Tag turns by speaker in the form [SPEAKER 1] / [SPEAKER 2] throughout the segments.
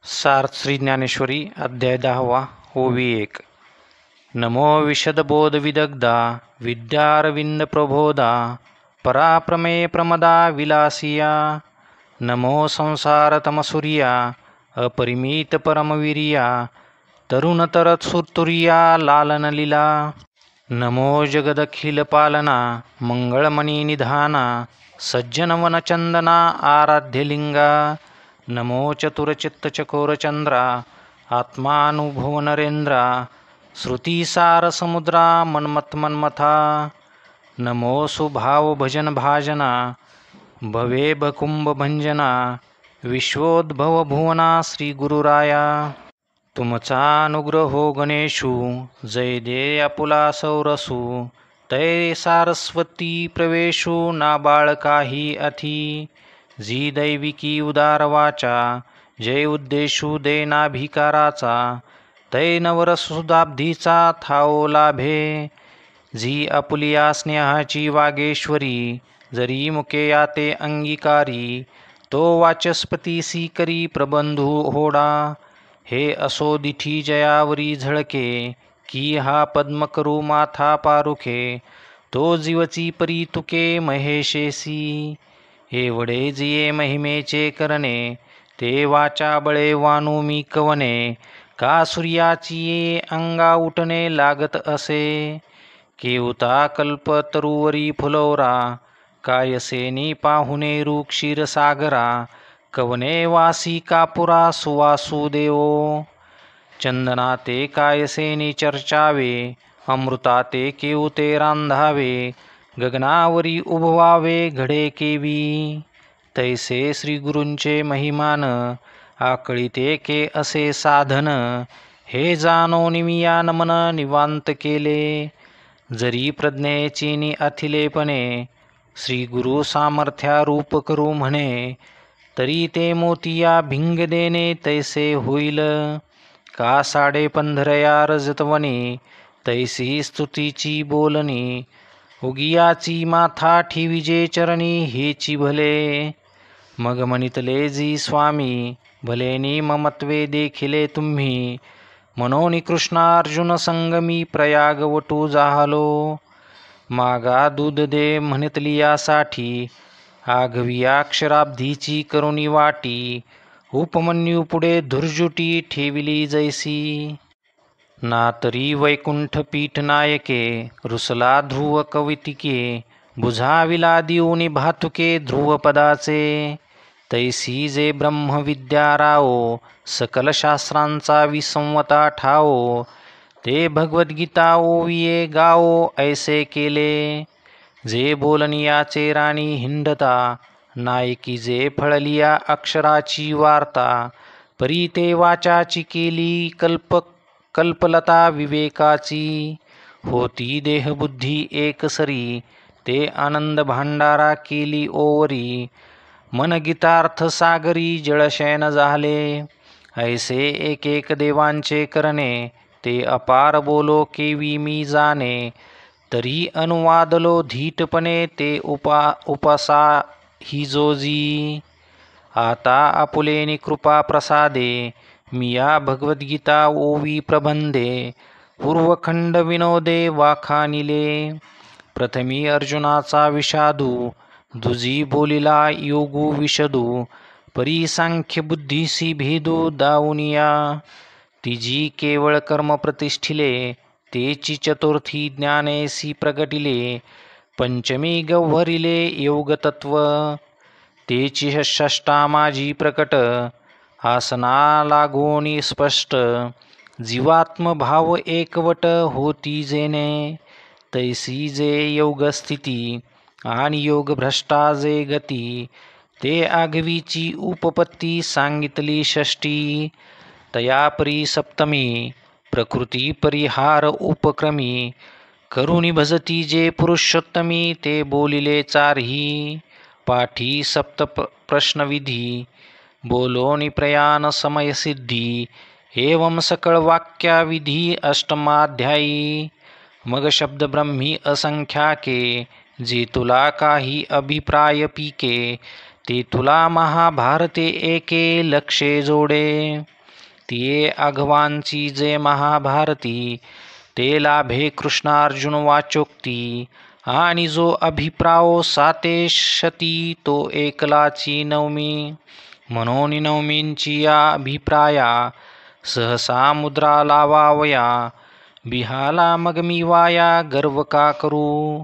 [SPEAKER 1] सार्थ श्री ज्ञानेश्वरी अध्याय 10 ओवी 1. नमो विशदबोधविदग्धा विद्यारविंद प्रबोधा पराप्रमेय प्रमदा विलासिया. नमो संसारतमसूर्या अपरिमित परमवीर्या तरुणतर सुतुर्या लालनलीला. नमो जगदखिल पालना मंगळमणी निधाना सज्जनवनचंदना आराध्यलिंगा. नमो चतुरचित्तचकोरचंद्रा आत्मानुभव नरेंद्रा श्रुतिसार समुद्रा मन्मथा. नमो सुभाव भजन भाजना भवे भकुंभ भंजना विश्वोद्भव भुवना श्री गुरुराया. तुमचा अनुग्रह हो गणेशू जय दे आपुला सौरसू तै सारस्वती प्रवेशू ना बाळ काही अथी. जी दैविकी उदार वाचा जय उद्देशू दे नाभिकाराचा तै नवरसुदाब्धीचा थाओ लाभे. जी आपुलिया स्नेहाची वागेश्वरी जरी मुके याते अंगीकारी तो वाचस्पतीसी करी प्रबंधू होडा. हे असो दिठी जयावरी झळके की हा पद्मकरू माथा पारुखे तो जीवची परी तुके महेशेसी. एवढे जिये महिमेचे करणे ते वाचा बळे वानू मी कवने का सूर्याची ये अंगा उठणे लागत असे. केवता कल्प तरुवरी फुलवरा कायसेनी पाहुणे रूप क्षीरसागरा कवने वासी कापुरा सुवासू देवो. चंदना ते कायसेनी चर्चावे अमृता ते केवते रांधावे गगनावरी उभवावे घडे केवी. तैसे श्री गुरूंचे महिमान आकळीते के असे साधन हे जाणो निमिया नमन निवांत केले. जरी प्रज्ञेची अथिलेपणे श्री गुरु सामर्थ्या रूप करू म्हणे तरी ते मोतिया भिंग देणे तैसे होईल. का साडे पंधरया रजतवनी तैसी स्तुतीची बोलणी उगियाची माथा ठेविजे चरणी हेची भले. मग म्हणितले जी स्वामी भलेनी ममत्वे देखिले तुम्ही मनोनी कृष्णार्जुन संगमी प्रयागवटू जाहलो. मागा दूध दे म्हणितली यासाठी आघविया अक्षराब्धीची करुणी वाटी उपमन्यू पुढे धुर्जुटी ठेविली जैसी. ना तरी वैकुंठ पीठ नायके रुसला ध्रुव कवितिके बुझाविला दिवनी भातुके ध्रुवपदाचे. तैसी जे ब्रह्मविद्या राओ सकल शास्त्रांचा विसंवता ठाओ ते भगवद्गीता ओविये गाओ ऐसे केले. जे बोलनियाचे राणी हिंडता नायकी जे फळलिया अक्षराची वार्ता परी ते वाचाची केली कल्पलता विवेकाची. होती देहबुद्धी एकसरी ते आनंद भांडारा केली ओवरी मन गीतार्थ सागरी जळशयन झाले. ऐसे एक एक देवांचे करणे ते अपार बोलो केवी मी जाणे तरी अनुवादलो धीटपणे ते उपासा ही जोजी. आता आपुलेनी कृपा प्रसादे मिया भगवद्गीता ओवी प्रबंधे पूर्वखंड विनोदे वाखानिले. प्रथमी अर्जुनाचा विषादू दुजी बोलिला योगू विशदू परी सांख्य बुद्धीसी भेदू दावनिया. तिजी केवळ कर्म प्रतिष्ठिले तेची चतुर्थी ज्ञानेसी प्रगटिले. पंचमी गव्हरिले योगतत्व तेची षष्टा माझी प्रकट आसना लागोनी स्पष्ट. जीवात्मभाव एकवट होती जेने तैसी जे योगस्थिती आणि योगभ्रष्टा जे गती ते आघवीची उपपत्ती सांगितली षष्टी. तयापरी सप्तमी प्रकृती परिहार उपक्रमी करुणी भजती जे पुरुषोत्तमी ते बोलिले चारही. पाठी सप्त प्रश्नविधी बोलोनी प्रयाण समयसिद्धी एवं सकळ वाक्या विधी अष्टमाध्यायी. मग शब्द ब्रह्मी असंख्याके जे तुला काही अभिप्राय पिके ते तुला महाभारते एके लक्षे जोडे. तिये आघवांची जे महाभारती, ते लाभे कृष्णार्जुन वाचोक्ती. आणि जो अभिप्रायो साते शती, तो एकलाची नवमी. म्हणून नवमींची या अभिप्राया, सहसा मुद्रा लावावया. बिहाला मग मी वाया, गर्व का करू.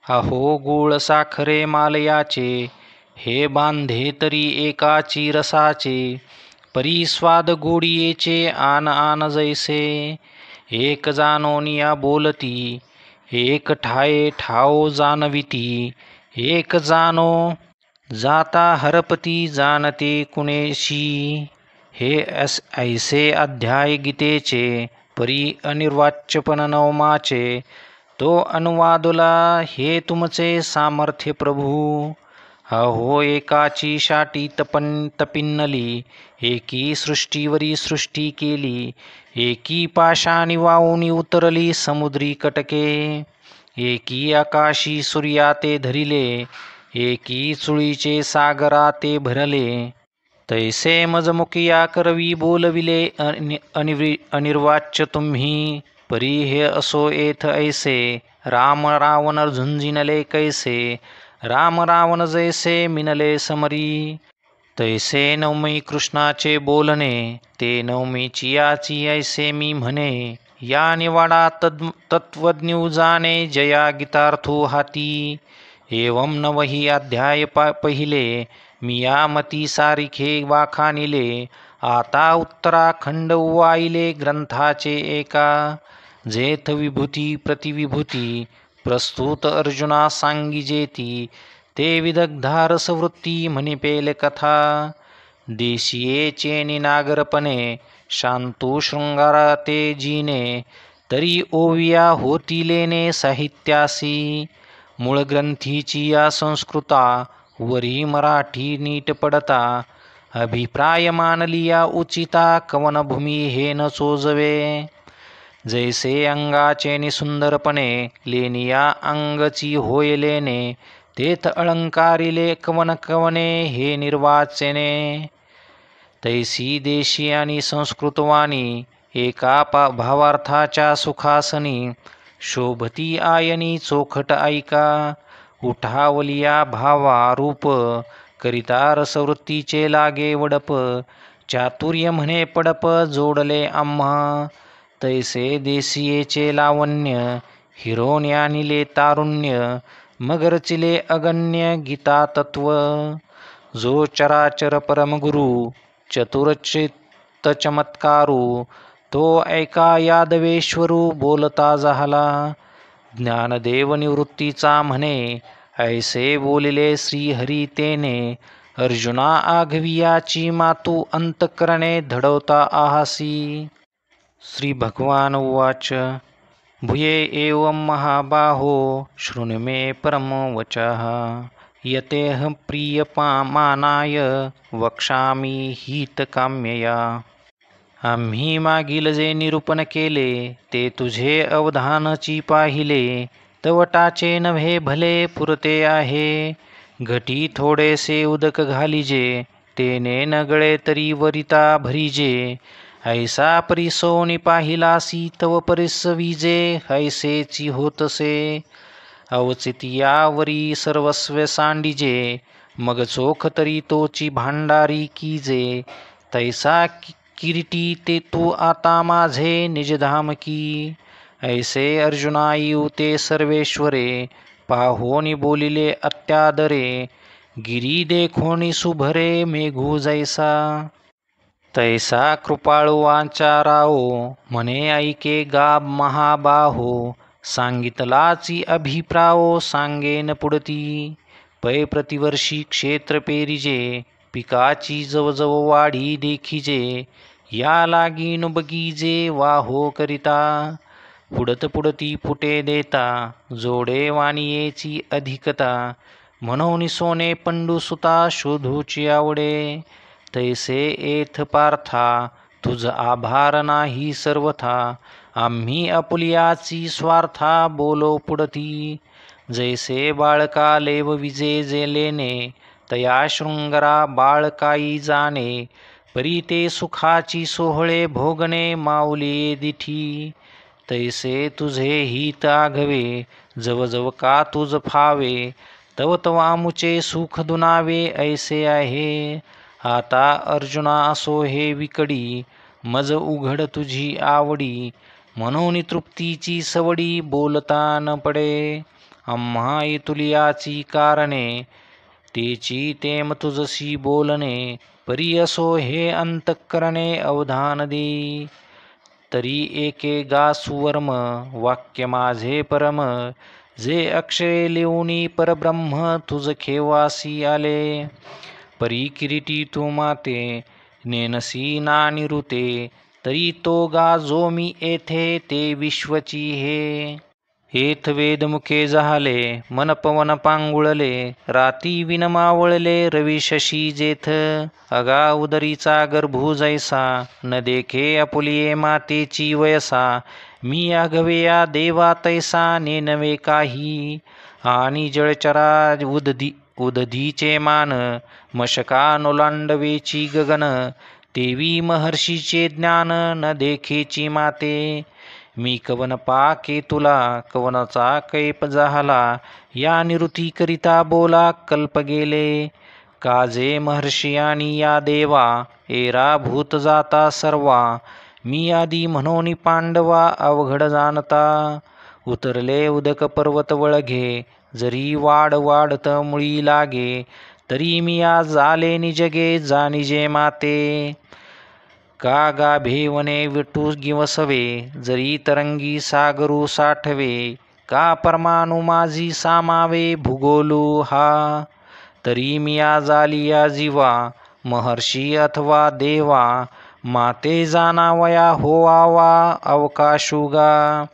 [SPEAKER 1] अहो गुळ साखरे मालयाचे, हे बांधे तरी एकाची रसाचे. परी स्वाद गोडियेचे आन आन जैसे, एक जाणोनिया बोलती. एक ठाये ठाओ जाणविती, एक जाणो जाता हरपती जाणते कुणेशी. हे ऐसे अध्याय गीतेचे, परी अनिर्वाच्यपण नवमाचे. तो अनुवादुला हे तुमचे सामर्थ्य प्रभू. अहो एकाची शाटी तपिन्नली, एकी सृष्टीवरी सृष्टी केली. एकी पाशानी वाऊनी उतरली समुद्री कटके. एकी आकाशी सूर्या ते धरिले, एकी चुळीचे सागरा ते भरले. तैसे मजमुकिया करवी बोलविले अनिर्वाच्य तुम्ही. परी हे असो येथ ऐसे, राम रावण झुंजिनले कैसे. राम रावण जैसे मिनले समरी. तैसे नवमी कृष्णाचे बोलणे, ते नवमीची याची ऐसे मी म्हणे. या निवाडा तत्वज्ञ जाणे, जया गीतार्थो हाती. एवं नवही अध्याय पहिले, मी या मती सारिखे वाखानिले. आता उत्तराखंड उवाईले ग्रंथाचे एका. जेथ विभूती प्रतिविभूती, प्रस्तुत अर्जुना सांगिजेती. ते विदग्धारस वृत्ती म्हणे पेल कथा. देशियेचे निनागरपणे, शांतू शृंगारा ते जीने. तरी ओविया होती लेने साहित्यासी. मूळ ग्रंथीची या संस्कृता, वरी मराठी नीट पडता. अभिप्राय मानलिया उचिता, कवनभूमी हे न चोजवे. जैसे अंगाचे निसुंदरपणे, लेनिया अंगची होय लेणे. तेथ अलंकारिले कवन कवने, हे निर्वाचने. तैसी देशी आणि संस्कृतवाणी, एका भावार्थाच्या सुखासनी. शोभती आयनी चोखट ऐका. उठावलिया भावा रूप, करिता रसवृत्तीचे लागे वडप. चातुर्य म्हणे पडप, जोडले आम्हा. तैसे देशियेचे लावण्य, हिरोन्यानिले तारुण्य. मग रचिले अगण्य गीता तत्व. जो चराचर परमगुरु, चतुरचित्त चमत्कारू. तो ऐका यादवेश्वरू, बोलता झाला. ज्ञानदेव निवृत्तीचा म्हणे, ऐसे बोलिले श्रीहरी तेने. अर्जुना आघवियाची मातू, अंतकरणे धडवता आहासी. श्री भगवान उवाच. भूये एवं महाबाहो, शृणु मे परमो वचः. यतेह प्रियमानाय, वक्ष्यामि हितकाम्यया. आम्ही मागील जे निरूपण केले, ते तुझे अवधानची पाहिले. तवटाचे नव्हे भले पुरते आहे. घटी थोडेसे उदक घालिजे, तेने नगळे तरी वरिता भरिजे. ऐसा परिसोनी पाहिलासी, तव परिस विजे ऐसेची होतसे. अवचितियावरी सर्वस्व सांडिजे, मग चोख तरी तोची भांडारी कीजे. तैसा किरीटी ते तू आता माझे निजधाम की. ऐसे अर्जुना येऊ ते सर्वेश्वरे, पाहोनी बोलिले अत्यादरे. गिरी देखोनी सुभरे मेघू जैसा. तैसा कृपाळू आचाराओ, म्हणे ऐके गा महाबाहो. सांगितलाची अभिप्रायो, सांगेन पुढती. पै प्रतिवर्षी क्षेत्र पेरिजे, पिकाची जवजव वाढी देखिजे. या लागीन बगीजे वाहो करिता. पुढत पुढती फुटे देता, जोडे वाणियेची अधिकता. म्हणून सोने पंडुसुता, शोधूची आवडे. तैसे एथ पार्था, तुझ आभार नाही सर्वथा. आम्ही आपुलियाची स्वार्था, बोलो पुढती. जैसे बाळका लेव विजे जे लेणे, तया शृंगरा बाळकाई जाणे. परी ते सुखाची सोहळे भोगणे माऊली दिठी. तैसे तुझे हित आघवे जवजव का तुझ फावे. तव तवामुचे सुख दुनावे ऐसे आहे. आता अर्जुना असो हे विकडी मज उघड तुझी आवडी. म्हणून तृप्तीची सवडी बोलता न पडे. आम्हा तुलियाची कारणे तेची तेम तुझसी बोलणे. परी असो हे अंतःकरणे अवधान दे. तरी एके गा सुवर्म वाक्य माझे परम. जे अक्षरे लिहुनी परब्रह्म तुझ खेवासी आले. परी किरीटी तू माते नेनसी ना निरुते. तरी तो गा जो मी येथे ते विश्वची हे. हेथ वेदमुखे झाले मन पवन पांगुळले. राती विन मावळले रवी शशी जेथ. अगा उदरीचा गर्भू जैसा न देखे आपुलिये मातेची वयसा. मी आघवेया देवा तैसा नेनवे काही. आणि जळचरा उदधीचे मान मशका नोलांडवेची गगन. तेवी महर्षीचे ज्ञान न देखेची माते. मी कवन पाके तुला कवनाचा कैप झाला. या निवृत्ती करिता बोला कल्प गेले. काजे महर्षी आणि या देवा एरा भूत जाता सर्वा. मी आदी म्हणून पांडवा अवघड जाणता. उतरले उदक पर्वत वळघे जरी वाढत मुळी लागे. तरी मी आज आले निजगे जाणिजे माते. का गाभेवने विटू गिवसवे जरी तरंगी सागरू साठवे. का परमाणु माझी सामावे भूगोलू हा. तरी मी आज आलिया जीवा महर्षी अथवा देवा. माते जाणावया होवावा अवकाशुगा.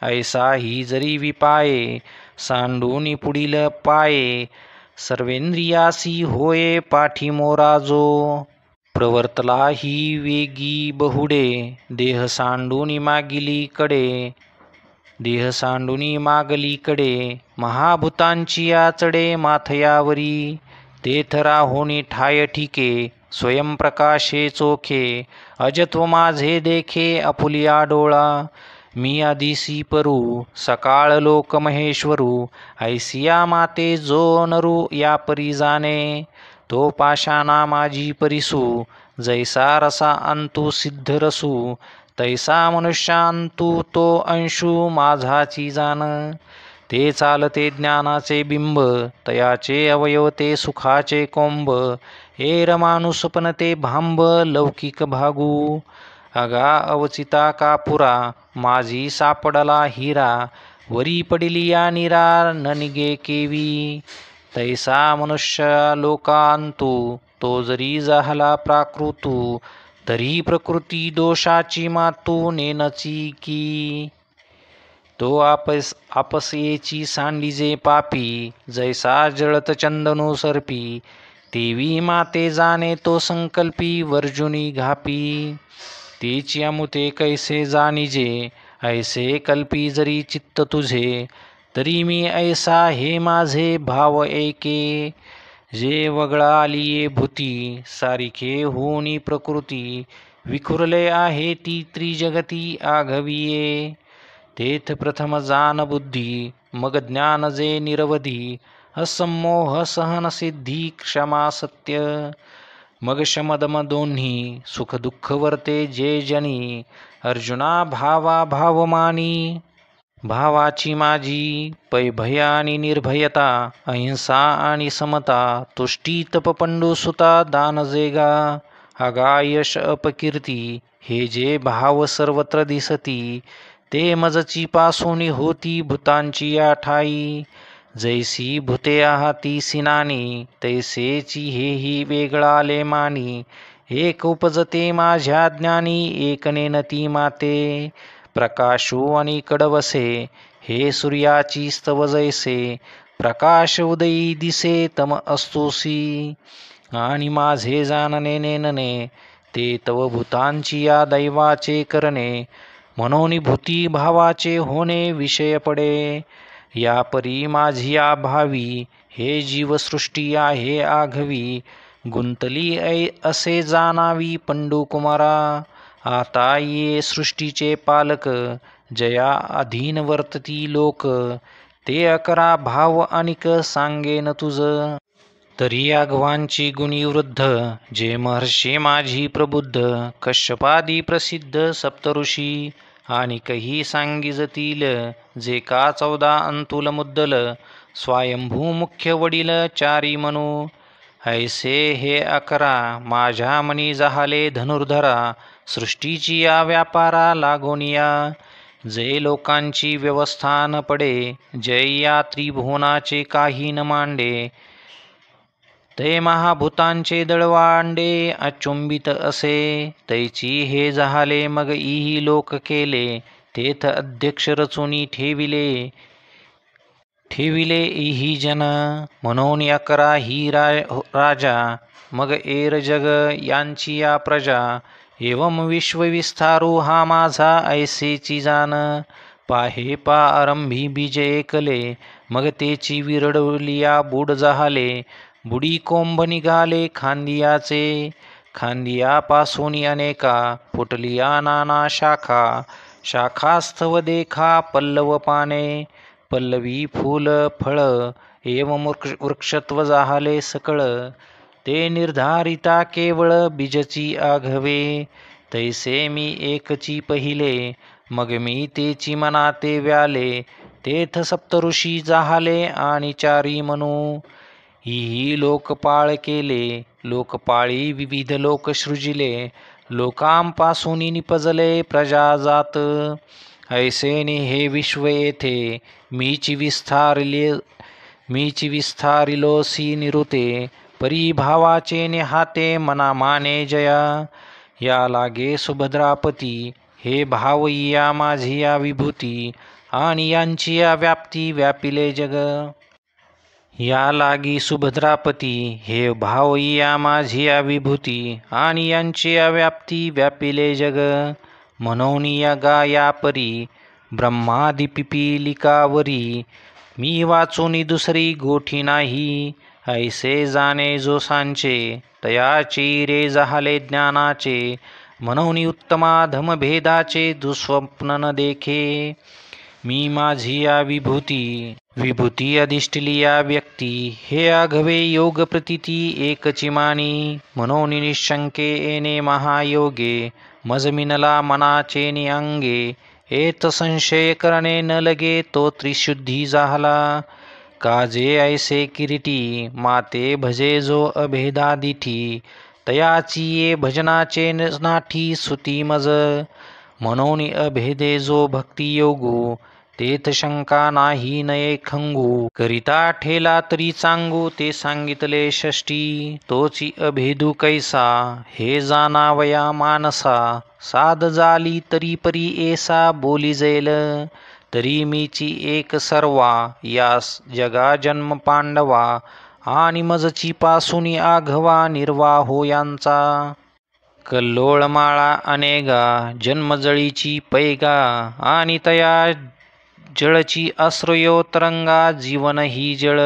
[SPEAKER 1] ऐसा ही जरी विपाये सांडूनी पुढील पाये. सर्वेंद्रियासी होये पाठीमोरा जो. प्रवर्तला ही वेगी बहुडे देह सांडूनी मागिली कडे. देह सांडूनी मागली कडे महाभूतांची आचडे माथयावरी. तेथ राहोनी ठाय ठिके स्वयंप्रकाशे चोखे. अजत्व माझे देखे आपुलिया डोळा. मी आदिसी परू सकाळ लोक महेश्वरू. ऐसिया माते जो नरू या परी जाणे. तो पाशाना माझी परिसू जैसा रसा अंतू सिद्ध रसू. तैसा मनुष्यांतू तो अंशू माझाची जाण. ते चालते ज्ञानाचे बिंब तयाचे अवयव ते सुखाचे कोंब. हे रमानुसपन ते भांब लौकिक भागू. अगा अवचिता कापुरा माझी सापडला हिरा. वरी पडिली या निरा न निगे केवी. तैसा मनुष्य लोकांतू तो जरी झाला प्राकृतू. तरी प्रकृती दोषाची मातू नेनची की. तो आपसेची सांडिजे पापी जैसा जळत चंदनू सर्पी. तेवी माते जाणे तो संकल्पी वर्जुनी घापी. तेची अमुते कैसे जाणिजे ऐसे कल्पी जरी चित्त तुझे. तरी मी ऐसा हे माझे भाव एके. जे वगळा आलिये भूती सारिखे होनी प्रकृती. विखुरले आहे ती त्रिजगती आघविये. तेथ प्रथम जान बुद्धी मग ज्ञान जे निरवधी. असमोह सहन सिद्धी क्षमा सत्य. मग शमदम दोन्ही सुख दुःख वर्ते जे जनी. अर्जुना भावा भावमानी. भावाची माझी भय आणि निर्भयता. अहिंसा आणि समता तुष्टी तप पंडुसुता दान जेगा. अगा यश अपकीर्ती हे जे भाव सर्वत्र दिसती. ते मजची पासून होती भूतांची आठाई. जैसी भूते आहाती सिनानी तैसेची हेही वेगळाले मानी. एक उपजते माझ्या ज्ञानी एक नेनती माते. प्रकाशू आणि कडवसे हे सूर्याची स्तव जैसे. प्रकाश उदयी दिसे तम असतोसी. आणि माझे जाणणे नेनने ते तव भूतांची या दैवाचे करणे. म्हणून भूती भावाचे होणे विषय पडे. या परी माझी या भावी हे जीवसृष्टी आहे आघवी. गुंतली असे जाणावी पंडुकुमारा, आता ये सृष्टीचे पालक, जया अधीन वर्तती लोक, ते 11 भाव अनिक सांगेन तुझ. तरी आघवांची गुणी वृद्ध, जे महर्षी माझी प्रबुद्ध, कश्यपादी प्रसिद्ध सप्तऋषी, आणि कही सांगिजतील, जे का 14 अंतुल मुद्दल, स्वयंभू मुख्य वडील चारी मनू. ऐसे हे 11 माझ्या मनी जाहले धनुर्धरा, सृष्टीची या व्यापारा लागोनिया. जे लोकांची व्यवस्था न पडे, जय या त्रिभुवनाचे काही न मांडे, ते महाभूतांचे दळवांडे अचुंबित असे. तैची हे झाले मग इही लोक केले, तेथ अध्यक्ष रचुनी ठेविले इही जन. म्हणून 11 ही राजा, मग एर जग यांची या प्रजा. एवं विश्व विस्तारू हा माझा ऐसेची जाण. पाहे आरंभी बीज एकले, मग तेची विरडलिया बूड जाहले. बुडी कोंभ निघाले खांदियाचे, खांदियापासून अनेका फुटलिया नाना शाखा. शाखास्थव देखा पल्लव पाने, पल्लवी फूल फळ, एवं वृक्षत्व जाहले सकळ. ते निर्धारिता केवळ बीजची आघवे, तैसे मी एकची पहिले, मग मी तेची मनाते व्याले. तेथ सप्तऋषी जाहले आणि चारी मनू, ही लोकपाळ केले. लोकपाळी विविध लोक सृजिले, लोकांपासून निपजले प्रजाजात. ऐसेने हे विश्व येथे मीची विस्तारिलोसी निरुते. परिभावाचे निहाते मना माने जया. या लागे सुभद्रापती, हे भाव या माझी या विभूती, आणि यांची या व्याप्ती व्यापिले जग. या लागी सुभद्रापती, हे भाव या माझी या विभूती, आणि यांची या व्याप्ती व्यापिले जग. म्हणून या गा या परी, ब्रह्मादि पिपीलिकावरी, मी वाचून दुसरी गोठी नाही. ऐसे जाणे जो सांचे, तयाची रे जाहले ज्ञानाचे. म्हणून उत्तमा धमभेदाचे दुःस्वप्न न देखे. मी माझी या विभूती अधिष्ठिली या व्यक्ती, हे आघवे योग प्रतीती एकची मानी. म्हणून निशंके येणे महायोगे, मज मिनला मनाचे अंगे. एत संशय करणे न लगे, तो त्रिशुद्धी जाहला. काजे ऐसे किरीटी, माते भजे जो अभेदा दिठी. तयाची ये भजनाचे नाठी सुती मज. म्हणून अभेदे जो भक्ती योगू, तेथ शंका नाही नये खंगू. करिता ठेला तरी चांगू, ते सांगितले षष्टी. तोची अभेदू कैसा, हे जाणावया मानसा. साध झाली तरी परी ऐसा बोली जैल. तरी मीची एक सर्वा, यास जगा जन्म पांडवा. आणि मजची पासून आघवा निर्वाहो यांचा. कल्लोळमाळा अनेगा, जन्मजळीची पैगा. आणि तया जळची आश्रयो तरंगा, जीवन ही जळ.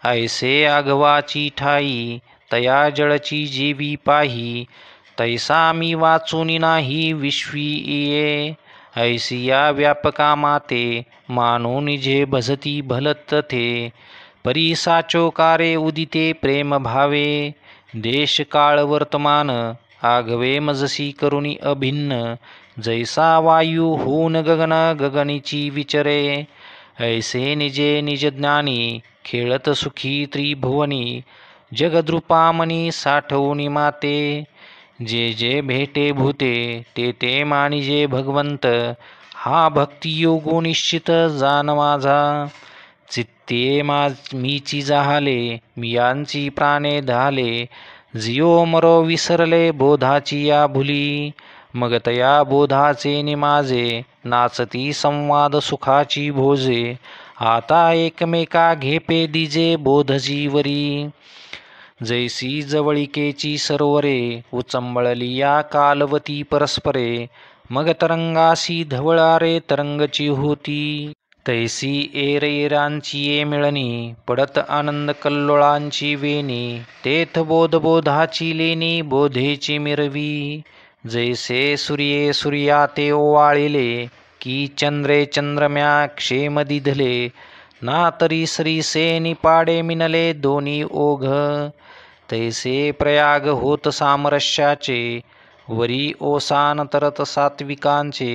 [SPEAKER 1] ऐसे आघवाची ठाई, तया जळची जेवी पाही. तैसा मी वाचून नाही विश्वी ये. ऐसिया व्यापका माते, मानून जे भजती भलत थे. परी साचो कारे उदिते प्रेम भावे. देश काळ वर्तमान, आघवे मजसी करुणी अभिन्न. जैसा वायू होऊन गगन, गगनीची विचरे. ऐसे निजे निज ज्ञानी, खेळत सुखी त्रिभुवनी. जगद्रूपामणी साठवून माते. जे जे भेटे भूते, ते ते मानिजे भगवंत. हा भक्तियोगो निश्चित जान माझा. चित्ते मीची जाहले, मियांची प्राणे धाले. जियो मरो विसरले बोधाची या भुली. मग तया बोधाचे निमाजे, नाचती संवाद सुखाची भोजे. आता एकमेका घेपे दिजे बोधजी वरी. जैसी जवळिकेची सरोवरे, उचंबळली या कालवती परस्परे. मग तरंगासी धवळारे तरंगची होती. तैसी एरैरांची ये मिळणी पडत आनंद कल्लोळांची वेणी तेथ बोधाची लेणी बोधेची मिरवी जैसे सूर्ये सूर्या ते ओवाळिले की चंद्रे चंद्रम्या क्षेम दिधले ना तरी सरीसे निपाडे मिनले दोन्ही ओघ तैसे प्रयाग होत सामरस्याचे वरी ओसान तरत सात्विकांचे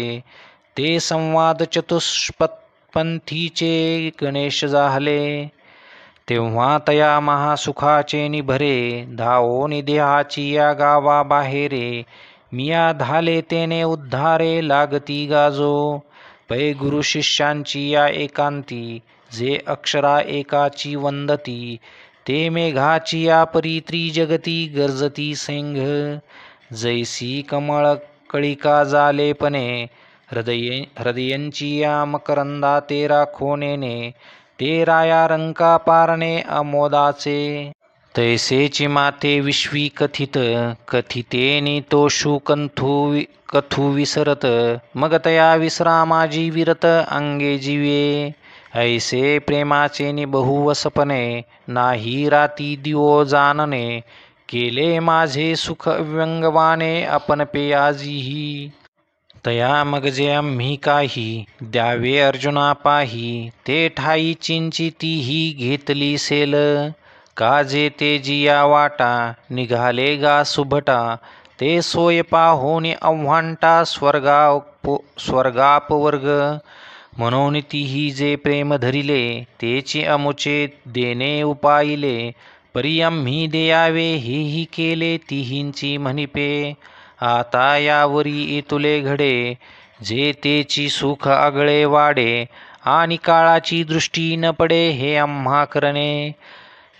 [SPEAKER 1] ते संवाद चतुष्पंथीचे गणेश जाहले तेव्हा तया महासुखाचे निभरे धावो निदेहाची या गावा बाहेरे मिया धाले तेने उद्धारे लागती गाजो पै गुरु शिष्यांची या एकांती जे अक्षरा एकाची वंदती ते मेघाची या परी त्रिजगती गर्जती सेंघ जैसी कमळ कळिका जालेपणे हृदयंची या मकरंदा ते राखोनेने ते राया रंका पारणे अमोदाचे तैसेची माते विश्वी कथितेनी तोषु कथू विसरत मग तया विश्रामाजी विरत अंगे जीवे ऐसे प्रेमाचे नि बहुवसपणे नाही राती दिवो जानने केले माझे सुख व्यंगवाने आपण पेयाजीही तया मग जे आम्ही काही द्यावे अर्जुना पाही ते ठाई चिंची तीही घेतली सेल काजे ते जिया वाटा निघाले गा सुभटा ते सोय पाहोनी आव्हांटा स्वर्गापवर्ग म्हणून तीही जे प्रेम धरिले तेची अमुचे देणे उपाईले परी आम्ही देयावे हेही केले तिहींची म्हणिपे आता यावरी इतुले घडे जे तेची सुख आगळे वाडे आणि काळाची दृष्टी न पडे हे आम्हा करणे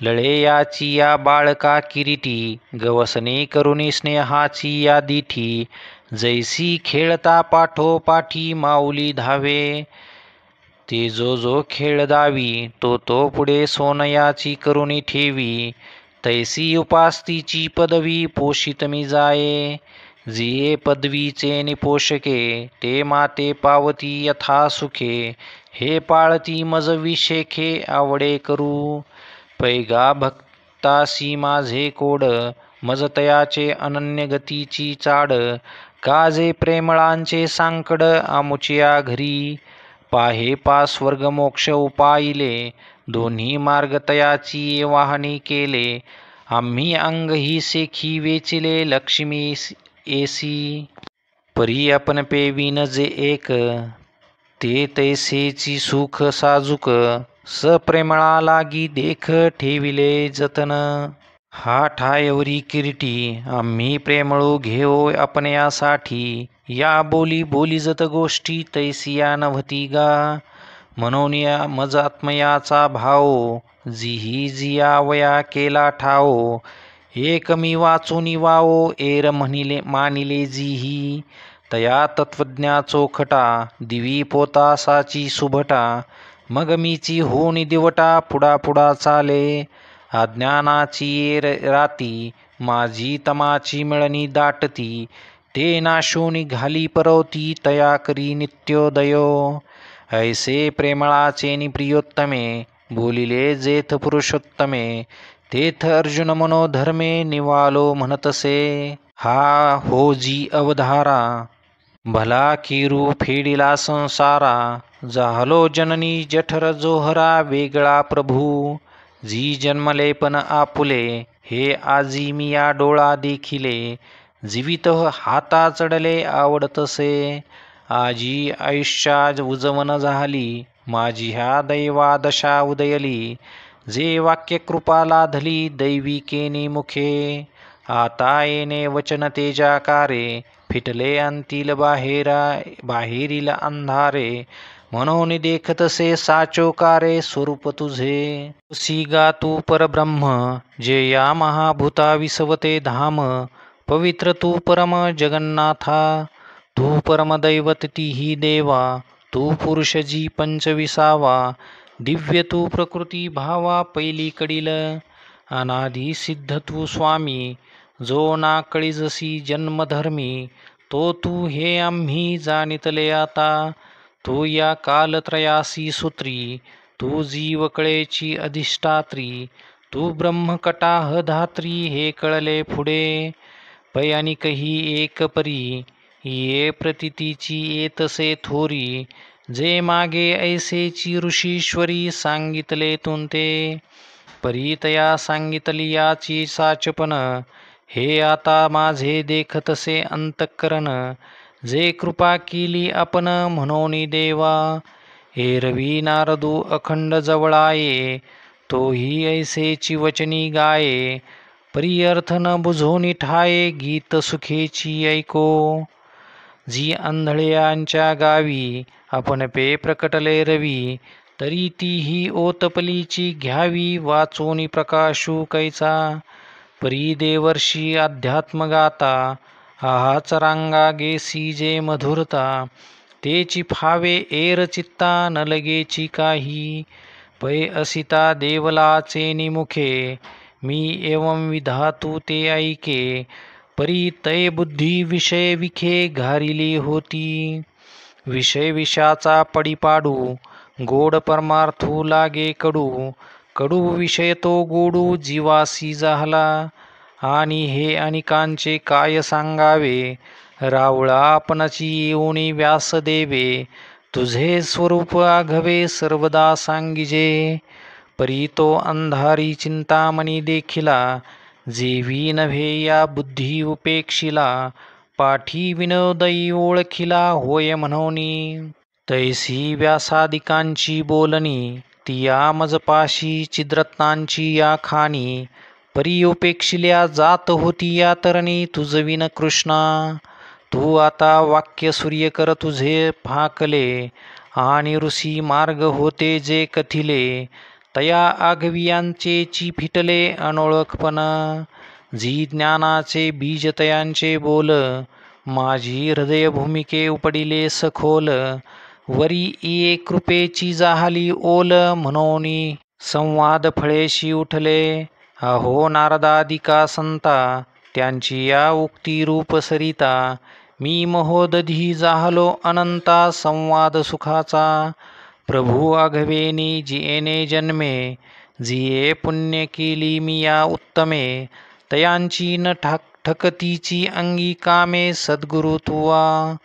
[SPEAKER 1] लळे याची या बाळका किरीटी गवसने करुणी स्नेहाची या दिठी जैसी खेळता पाठोपाठी माऊली धावे ते जो खेळ दावी तो पुढे सोनयाची करुणी ठेवी तैसी उपास्तीची पदवी पोषित मी जाये जिये पदवीचे निपोषके ते माते पावती यथा सुखे हे पाळती मज विशेखे आवडे करू पैगा भक्तासी माझे कोड मज तयाचे अनन्य गतीची चाड काजे प्रेमळांचे सांकड आमुचिया घरी पाहे पा स्वर्ग मोक्ष उपाईले दोन्ही मार्ग तयाची वाहनी केले आम्ही अंग ही सेखी वेचिले लक्ष्मी एसी परी आपण पेविन जे एक ते तैसेची सुख साजुक सप्रेमळा लागी देख ठेविले जतन हा ठायवरी किरीटी आम्ही प्रेमळू घेऊ आपण्यासाठी या बोली जत गोष्टी तैसिया नव्हती गा म्हणून या मज आत्मयाचा भाव जिही जिया वया केला ठाओ एक मी वाचून वावो एर म्हणिले मानिले जिही तया तत्वज्ञा चोखटा दिवी पोतासाची सुभटा मग मीची होनी दिवटा पुढा चाले अज्ञानाची राती माझी तमाची मिळणी दाटती ते नाशोनी घाली परवती तया करी नित्योदयो ऐसे प्रेमळाचे नि प्रियोत्तमे बोलिले जेथ पुरुषोत्तमे तेथ अर्जुन मनोधर्मे निवालो म्हणतसे हा हो जी अवधारा भला किरू फेडिला संसारा जाहलो जननी जठर जोहरा वेगळा प्रभू जी जन्मले पण आपुले हे आजी मिया डोळा देखिले जीवित हाता चढले आवडतसे आजी आयुष्या उजवण झाली माझी ह्या दैवा दशा उदयली जे वाक्य कृपा लाधली दैविकेनी मुखे आता येणे वचन तेजाकारे फिटले अंतील बाहेरील अंधारे म्हणून देखतसे साचोकारे स्वरूप तुझे गा तू परब्रह्म जे या महाभूता विसवते धाम पवित्र तू परम जगन्नाथा तू परमदैवत तीही देवा तू पुरुष जी पंचविसावा दिव्य तू प्रकृती भावा पैलीकडील अनाधी सिद्ध तू स्वामी जो ना कळीजसी जन्मधर्मी तो तू हे आम्ही जाणितले आता तू या कालत्रयासी सूत्री, तू जीवकळेची अधिष्ठात्री, तू ब्रह्मकटाह धात्री, हे कळले पुढे. पै अनिकही एक परी, ये प्रतितीची येतसे थोरी, जे मागे ऐसेची ऋषीश्वरी, सांगितले तुंते. परी तया सांगितली याची साचपण, हे आता माझे देखतसे अंतःकरण, जे कृपा केली आपण म्हणून देवा. एरवी नारदू अखंड जवळाये, तोही ऐसेची वचनी गाये, परी अर्थ न बुझोनी ठाये, गीत सुखेची ऐको. जी आंधळ्यांच्या गावी आपण पे प्रकटले रवी, तरी तीही ओतपलीची घ्यावी, वाचोनी प्रकाशू कैचा. परी देवर्षी अध्यात्म गाता, हाच रांगा गेसी जे मधुरता, तेची फावे एर चित्ता, न लगेची काही. पै असिता देवलाचे निमुखे, मी एवं विधातू ते ऐके, परी तै बुद्धी विषय विखे घारिली होती. विषय विषाचा पडी पाडू, गोड परमार्थू लागे कडू, कडू विषय तो गोडू, जीवासी झाला. आणि हे अनिकांचे काय सांगावे, रावळा आपणची येऊनी व्यास देवे, तुझे स्वरूप आघवे सर्वदा सांगिजे. परी तो अंधारी चिंतामणी देखिला, जेवी नव्हे या बुद्धी उपेक्षिला, पाठी विनोदयी ओळखिला होय म्हणोनी. तैसी व्यासादिकांची बोलणी, तिया मजपाशी चिद्रत्नांची या खाणी, परी उपेक्षिल्या जात होती या तरणी, तुझविन कृष्णा. तू आता वाक्य सूर्य कर तुझे फाकले, आणि ऋषी मार्ग होते जे कथिले, तया आगवियांचेची फिटले अनोळखपण. जी ज्ञानाचे बीज तयांचे बोल, माझी हृदय भूमिके उपडिले सखोल, वरी ये कृपेची जाहली ओल, म्हणोनी संवाद फळेशी उठले. अहो नारदादिका संता, त्यांची या उक्ती रूप सरिता, मी महोदधी जाहलो अनंता संवाद सुखाचा. प्रभू आघवेनी जिएने जन्मे, जिये पुण्य केली मी या उत्तमे, तयांची न ठकतीची अंगी कामे, सद्गुरु तुवा.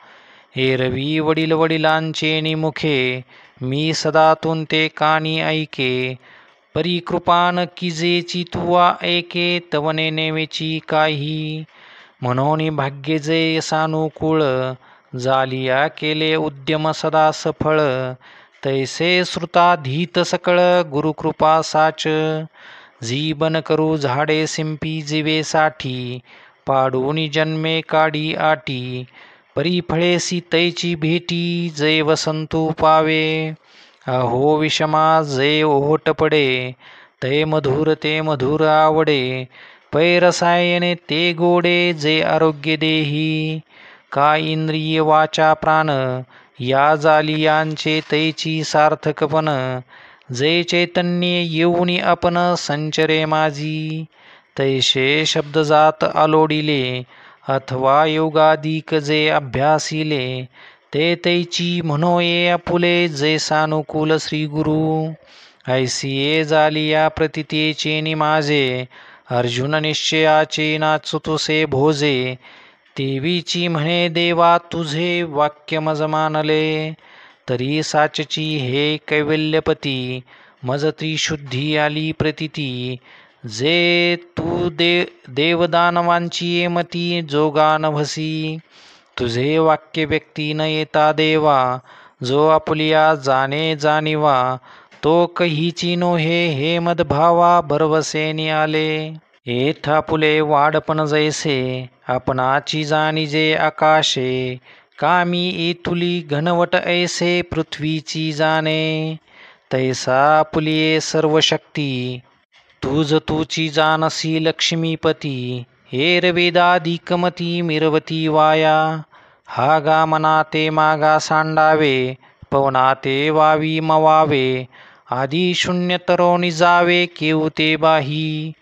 [SPEAKER 1] एरवी वडील वडिलांचे निमुखे, मी सदा तुंते कानी ऐके, परी कृपान किजेची तुवा ऐके, तवने नेवेची काही. म्हणून भाग्य जे सानुकूळ, जालिया केले उद्यम सदा सफळ, तैसे श्रुताधीत सकळ गुरुकृपा साच. जीवन करू झाडे सिंपी जीवेसाठी, पाडूनी जन्मे काढी आटी, परी फळेसी तैची भेटी, जे वसंतू पावे. अहो विषमा जे ओहट पडे, ते मधुर आवडे, पै रसायने ते गोडे, जे आरोग्य देही. का इंद्रिय वाचा प्राण, या जालियांचे तैची सार्थकपण, जे चैतन्य येऊनी आपण संचरे माझी. तैसे शब्द जात आलोडिले, अथवा योगादिक जे अभ्यासिले, ते तैची म्हणोये आपुले, जे सानुकूल श्रीगुरु. ऐसिये जालिया प्रतितेचे निमाजे, अर्जुन निश्चयाचे नाचतुसे भोजे, देवीची म्हणे देवा तुझे वाक्य मज मानले, तरी साचची हे कैवल्यपती, मज त्रिशुद्धी आली प्रतिती. जे तू देवदानवांची मती जोगा नभसी, तुझे वाक्य व्यक्ती न येता देवा, जो आपुलिया जाणे जाणिवा, तो कहीची नोहे हे मदभावा, भरवसेनी आले. येथा पुले वाडपण जैसे, आपणाची जाणीजे आकाशे, कामी एतुली घनवट ऐसे पृथ्वीची जाणे. तैसा आपुलिये सर्व शक्ती, तुझ तुची जानसी लक्ष्मीपती. एरवेदादिकमती मिरवती वाया, हा गा मना ते मागा सांडावे, पवना ते वावी मवावे, आदी शून्य तरोनी जावे केऊ ते बाही.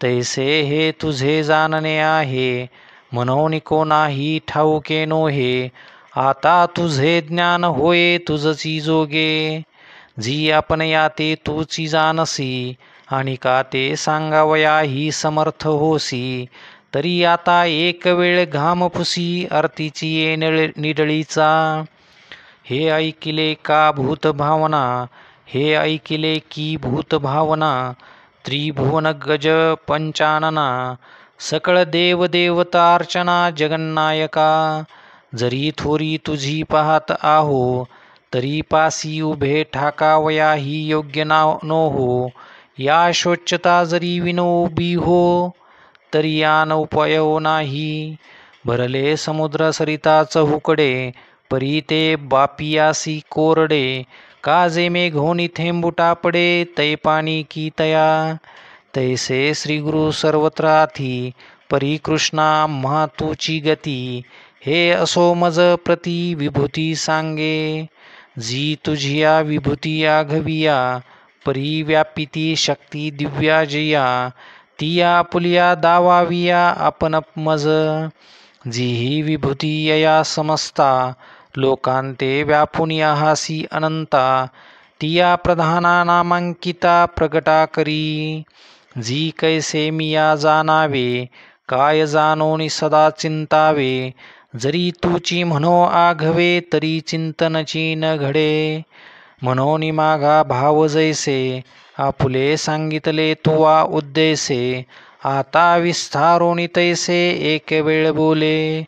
[SPEAKER 1] तैसे हे तुझे जाणणे आहे, म्हणून कोणाही ठाऊके नोहे, आता तुझे ज्ञान होय तुझची जोगे. जी आपण याते तूची जानसी, आणि का ते सांगावया ही समर्थ होसी. तरी आता एक वेळ घाम पुसी, आरतीची ये निडळीचा. हे ऐकिले का भूत भावना, हे ऐकिले की भूत भावना. त्रिभुवन गज पंचानना, सकळ देव देवता अर्चना जगन्नायका. जरी थोरी तुझी पाहत आहो, तरी पासी उभे ठाकावया ही योग्य नो हो. या शोच्यता जरी विनोबी हो, तरी यान उपयो नाही. भरले समुद्र सरिता चहुकडे, परी ते बापियासी कोरडे. काजे मेघोनी थेंबू टापडे, तै पाणी की तया. तैसे श्री गुरु सर्वत्राथी, परी कृष्णा म्हा तुची गती. हे असो मज प्रति विभूती सांगे, जी तुझिया विभूती आघविया. परी व्यापिती शक्ती दिव्या जिया, तिया पुलिया दावाविया आपण मज. जी ही विभूती यया समस्ता, लोकांते व्यापुनिया हासी अनंता. तिया प्रधाना नामांकिता प्रगटा करी. जी कैसे मिया जाणावे, काय जाणोनी सदा चिंतावे. जरी तुची म्हणो आघवे, तरी चिंतनची न घडे. म्हणोनी मागा भाव जैसे, आपुले सांगितले तुवा उद्देसे. आता विस्तारोनी तैसे एक वेळ बोले.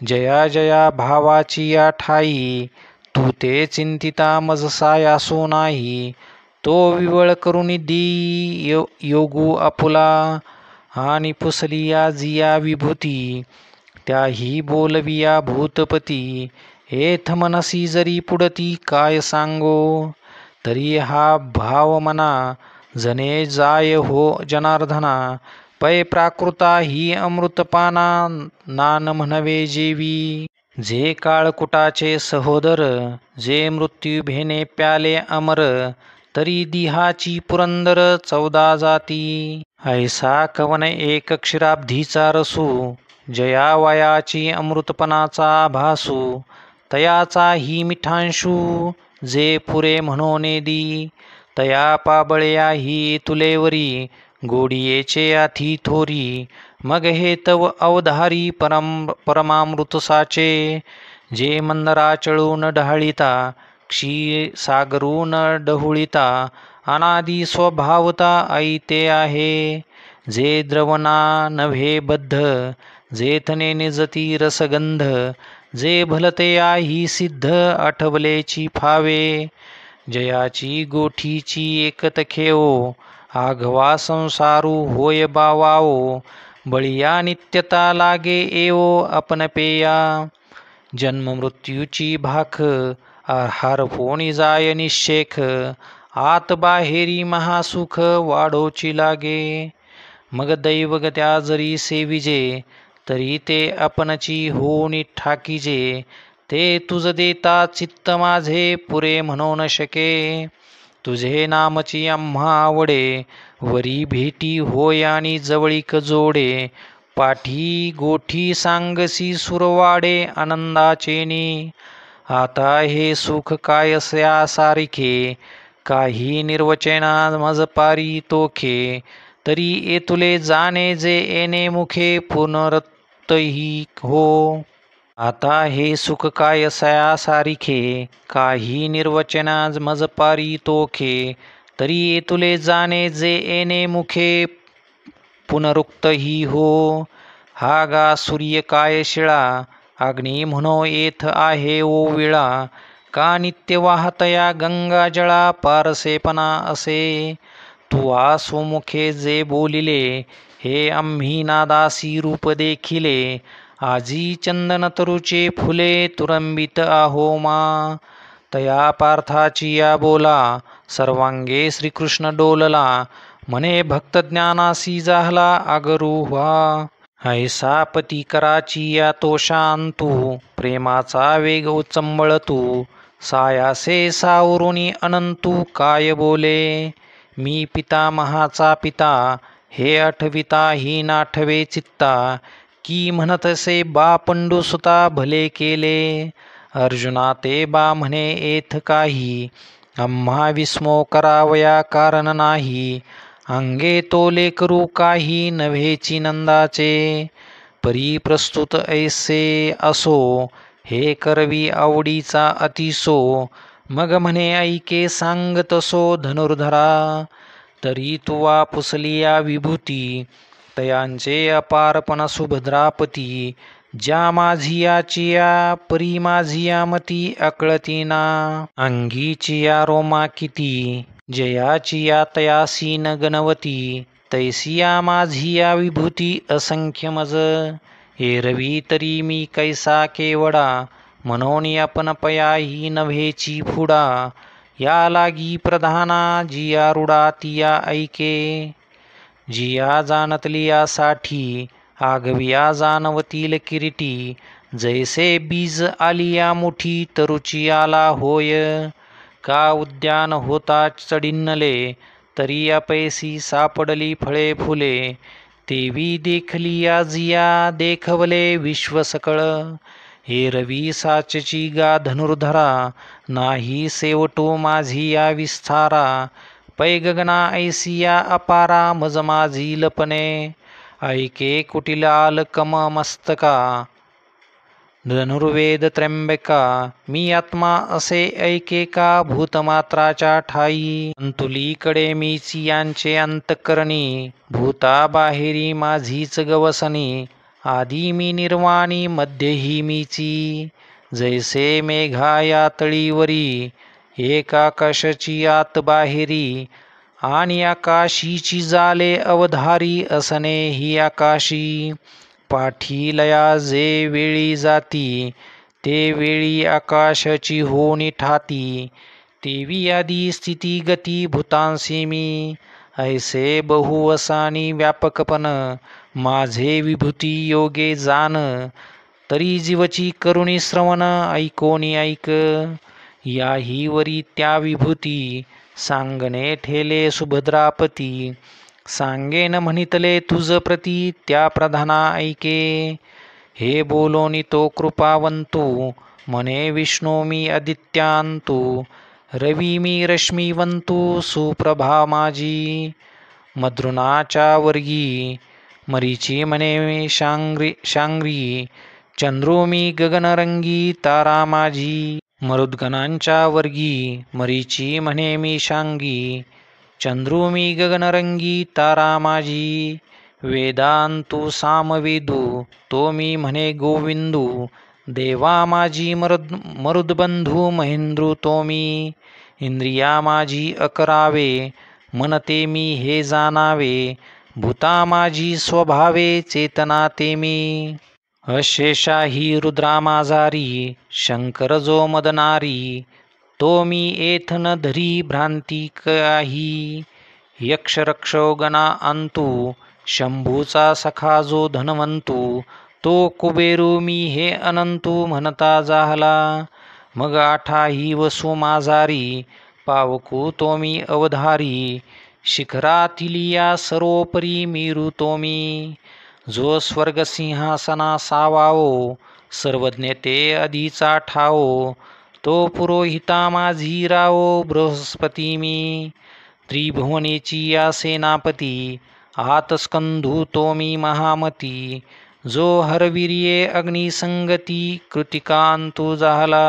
[SPEAKER 1] जया जया भावाची या ठाई, तू ते चिंतिता मज सायासो नाही. तो विवळ करुनी दी योगू आपुला, आणि पुसलिया जिया विभूती. त्याही बोलविया भूतपती. एथ मनसी जरी पुढती काय सांगो, तरी हा भाव मना. जने जाय हो जनार्दना, पै प्राकृता ही अमृतपाना. नान म्हणवे जेवी, जे काळकुटाचे सहोदर. जे मृत्यू भेने प्याले अमर, तरी दिहाची पुरंदर 14 जाती. ऐसा कवन एक क्षीराब्धीचा रसू, जया वयाची अमृतपणाचा भासू. तयाचा ही मिठांशू, जे पुरे म्हणोने दी. तया पाबळया ही तुलेवरी, गोडियेचे आथी थोरी. मग हे तव अवधारी परमामृत साचे. जे मंदराचळून ढाळिता, क्षीरसागरून डहुळिता. अनादी स्वभावता ऐते आहे. जे द्रवना नव्हे बद्ध, जेथने निजती रसगंध. जे भलते ही सिद्ध, आठवलेची फावे. जयाची गोठीची एकत खेओ, आघवा संसारू होय बावाओ. बळिया नित्यता लागे एओ आपण पेया. जन्म मृत्यूची भाख, हरपोनी जाय निशेख. आत बाहेरी महासुख, वाढोची लागे. मग दैवग त्या जरी सेविजे, तरी ते आपणची होनी ठाकीजे. ते तुझ देता चित्त माझे, पुरे म्हणू न शके. तुझे नामची आम्हा आवडे, वरी भेटी होय आणि जवळीक जोडे. पाठी गोठी सांगसी सुरवाडे आनंदाचेनी. आता हे सुख कायस्या सारिखे, काही निर्वचना मज पारी तोखे. तरी एतुले जाणे जे येणे मुखे, पुनरतही हो. आता हे सुख कायस्या सारिखे, काही निर्वचना मज पारी तोखे. तरी एतुले जाणे जे येणे मुखे, पुनरुक्तही हो. हा गा सूर्य काय शिळा, अग्नी म्हणो येथ आहे ओविळा. का नित्य वाहतया गंगा जळा, पारसेपणा असे. तू आसुमुखे जे बोलिले, हे आम्ही नादासी रूप देखिले. आजी चंदन तरुचे फुले, तुरंबित आहो मा. तया पार्थाची या बोला, सर्वांगे श्रीकृष्ण डोलला. म्हणे भक्त ज्ञानासी जाहला आगरुहा. ऐसा पती कराची या तो शांतू, प्रेमाचा वेग उचंबळतू. सायासे सावरुनी अनंतू काय बोले. मी पितामहाचा पिता, हे आठविता ही नाठवे चित्ता. की म्हणतसे बा पंडुसुता भले केले. अर्जुना ते बा म्हणे येथ काही, आम्हा विस्मो करावया कारण नाही. अंगे तोले करू काही नव्हेची नंदाचे, परी प्रस्तुत ऐसे असो हे करवी आवडीचा अतिसो. मग म्हणे ऐके सांगतसो धनुर्धरा, तरी तुवा पुसलिया विभूती. तयांचे अपारपण सुभद्रापती, ज्या माझियाचिया परी माझिया मती अकळतीना. अंगीचिया रोमा किती, जयाचिया तयासी न गणवती. तैसिया माझिया विभूती असंख्य मज, एरवी तरी मी कैसा केवडा. म्हणून आपण पयाही नव्हेची फुडा. या लागी प्रधाना जिया रुडा तिया ऐके, जिया जाणतलियासाठी आगविया जाणवतील किरीटी. जैसे बीज आलिया मुठी तरुची आला होय, का उद्यान होता चढिन्नले तरी अपैसी सापडली फळे फुले. तेवी देखलिया जिया देखवले विश्व सकळ, एरवी साचची गा धनुर्धरा नाही सेवटो माझी या विस्तारा. पै गगना ऐसिया अपारा मज माझी लपणे, ऐके कुटिलाल कम मस्तका. धनुर्वेद त्र्यंबका मी आत्मा असे ऐके का भूतमात्राच्या ठाई. अंतुलीकडे मीच यांचे अंतकरणी, भूता बाहेरी माझीच गवसनी. आधी मी निर्वाणी मध्येही मीची, जैसे मेघा या तळीवरी एकाकाशाची आत बाहेरी. आणि आकाशीची जाले अवधारी असणे ही आकाशी. पाठी लया जे वेळी जाती, ते वेळी आकाशाची होणी ठाती. तेवी आदी स्थिती गती भूतांसी मी, ऐसे बहुवसानी व्यापकपण माझे विभूती योगे जान. तरी जीवची करुणी श्रवण ऐकोनी ऐक, याही वरी त्या विभूती सांगणे ठेले सुभद्रापती. सांगेन म्हणितले तुझ प्रती त्या प्रधाना ऐके, हे बोलोनी तो कृपावंतू म्हणे विष्णू मी आदित्यांतू. रवी मी रश्मिवंतू सुप्रभा माझी, मद्रुनाच्या वर्गी मरीची म्हणे शांग्री. चंद्रू मी गगनरंगी तारा माझी, मरुद्गणांच्या वर्गी मरीची म्हणे मी शांगी. चंद्रू मी गगनरंगी तारा माझी, वेदांतू सामवेदू तो मी म्हणे गोविंदू. देवा माझी मरुदबंधू महेंद्रू तो मी, इंद्रिया माझी अकरावे मनते मी हे जाणावे. भूता माझी स्वभावे चेतना ते मी, अशेषाही रुद्रा माझारी. शंकर जो मदनारी तो मी येथ न धरी भ्रांती काही. यक्ष रक्षो गणा अंतू, शंभूचा सखा जो धनवंतू. तो कुबेरू मी हे अनंतू म्हणता जाहला, मग आठाही वसू माझारी. पावकू तो मी अवधारी, शिखरातिलिया सरोपरी मीरू तो मी. जो स्वर्ग सिंहासना सावावो, सर्वज्ञ ते आधीचा ठावो. तो पुरोहिता माझी रावो बृहस्पती मी, त्रिभुवनेची या सेनापती. आतस्कंधू तो मी महामती, जो हरवीर्ये अग्निसंगती. कृतिकांतू जाहला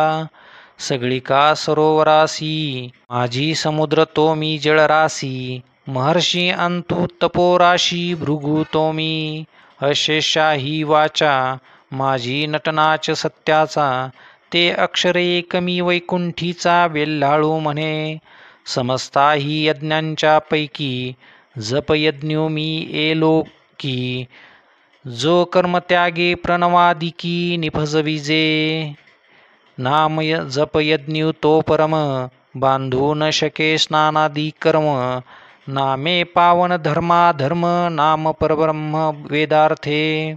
[SPEAKER 1] सगळिका सरोवरासी, माझी समुद्र तो मी जळरासी. महर्षी अंतू तपोराशी भृगू तो मी, अशेषाही वाचा माझी नटनाच सत्याचा. ते अक्षरे कमी वैकुंठीचा वेल्हाळू म्हणे, समस्ताही यज्ञांच्या पैकी जपयज्ञू मी एलोकी. जो कर्मत्यागे प्रणवादिकी निभजविजे, नाम जपयज्ञू तो परम. बांधू न शके स्नानादी कर्म, नामे पावन धर्माधर्म. नाम परब्रह्म वेदार्थे,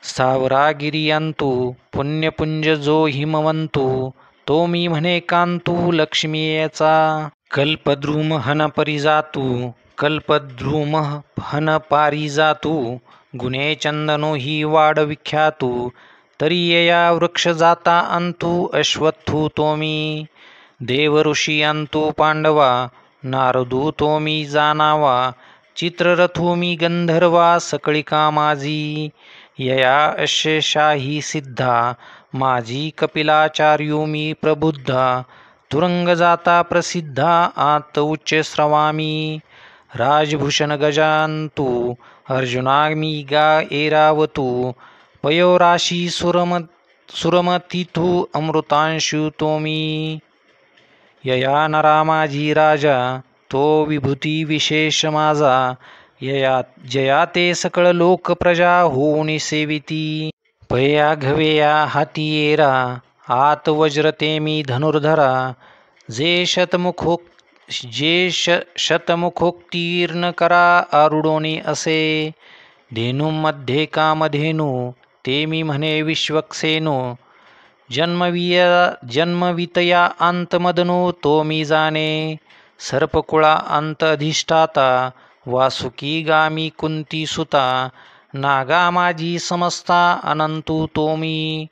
[SPEAKER 1] स्थावरागिरियांतू पुण्यपुंज जो हिमवंतू. तो मी म्हणे कांतू लक्ष्मीचा, कल्पद्रुम हन परिजातू. कल्पद्रुम हन पारिजातू, गुणे चंदनो ही वाड विख्यातू. तरी यया वृक्ष जाता अंतू अश्वत्थू तोमी. देव ऋषी अंतू पांडवा नारदू तोमी जाणावा. चित्ररथू मी गंधर्वा सकळिका माझी. यया अशेषाही सिद्धा माझी कपिलाचार्यो मी प्रबुद्धा. तुरंग जाता प्रसिद्धा आत उच्च श्रवामी. राजभूषण गजांतू अर्जुना मी गा एरावतू. पयोराशी सुरमतिथू अमृतांशु तोमी. यया नरा माझी राजा तो विभूती विशेष माझा. यया जया ते सकळ लोक प्रजा होऊन सेविती. पया घवेया हाती येरा आत वज्रते मी धनुर्धरा. जे शतमुखोत्तीर्ण करा आरुडोनी असे. धेनूमध्ये कामधेनू ते मी म्हणे विश्वक्सेनो. जन्मवितया अंतमदनो तो मी जाणे. सर्पकुळा अंत अधिष्ठाता वासुकी गामी कुंती सुता. नागा माझी समस्ता अनंतू तोमी.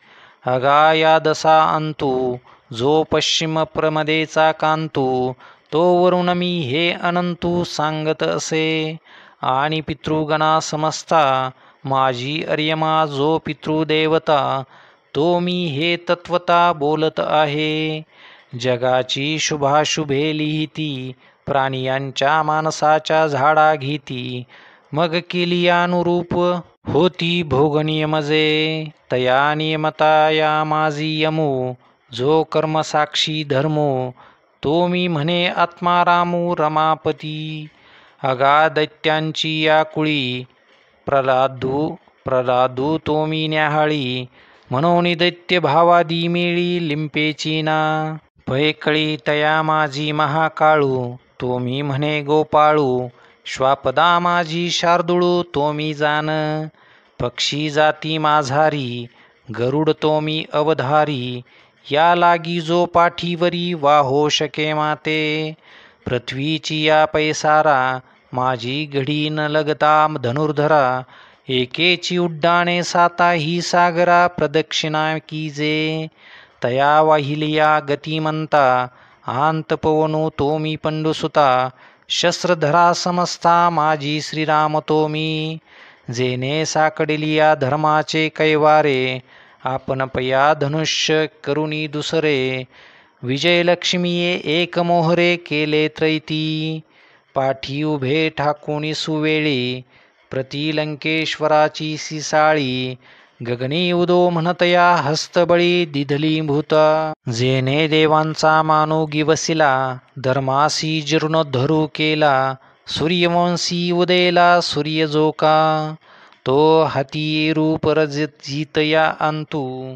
[SPEAKER 1] अगाया दसा अंतू जो पश्चिम प्रमदेचा कांतू. तो वरुण मी हे अनंतू सांगत असे. आणि पितृगणा समस्ता माझी अर्यमा जो पितृदेवता. तो मी हे तत्वता बोलत आहे. जगाची शुभाशुभे लिहिती प्राणियांच्या माणसाच्या झाडा घेती. मग केली अनुरूप होती भोगनियमजे. तया नियमताया माझी यमू जो कर्मसाक्षी धर्मो. तो मी म्हणे आत्मा रामू रमापती. अगा दैत्यांची या कुळी प्रल्हादू तो मी न्याहाळी. म्हणून दैत्य भावादी मेळी लिंपेची ना. पैकळी तया माझी महाकाळू तो मी म्हणे गोपाळू. श्वापदा माझी शार्दूळू तो मी जाण. पक्षी जाती माझारी गरुड तो मी अवधारी. या लागी जो पाठीवरी वाहो शके माते. पृथ्वीची या पैसारा माझी घडी न लगता धनुर्धरा. एकेची उड्डाणे साताही सागरा प्रदक्षिणा कीजे. तया वाहिलिया गतिमंता आंत पवनो तो मी पंडुसुता. शस्त्रधरा समस्ता माझी श्रीराम तो मी. जेने साकडलिया धर्माचे कैवारे आपण पया धनुष्य करुणी दुसरे. विजयलक्ष्मीये एक मोहरे केले त्रैती. पाठी उभे ठाकुणी सुवेळी प्रतिलंकेश्वराची सिसाळी. गगनी उदो म्हणतया हस्तबळी दिधली भूता. जेने देवांचा मानू गिवसिला धर्मासी जीर्णोद्धरू केला. सूर्यवंशी उदेला सूर्यजोका. तो हाती रूप रजितया अंतू.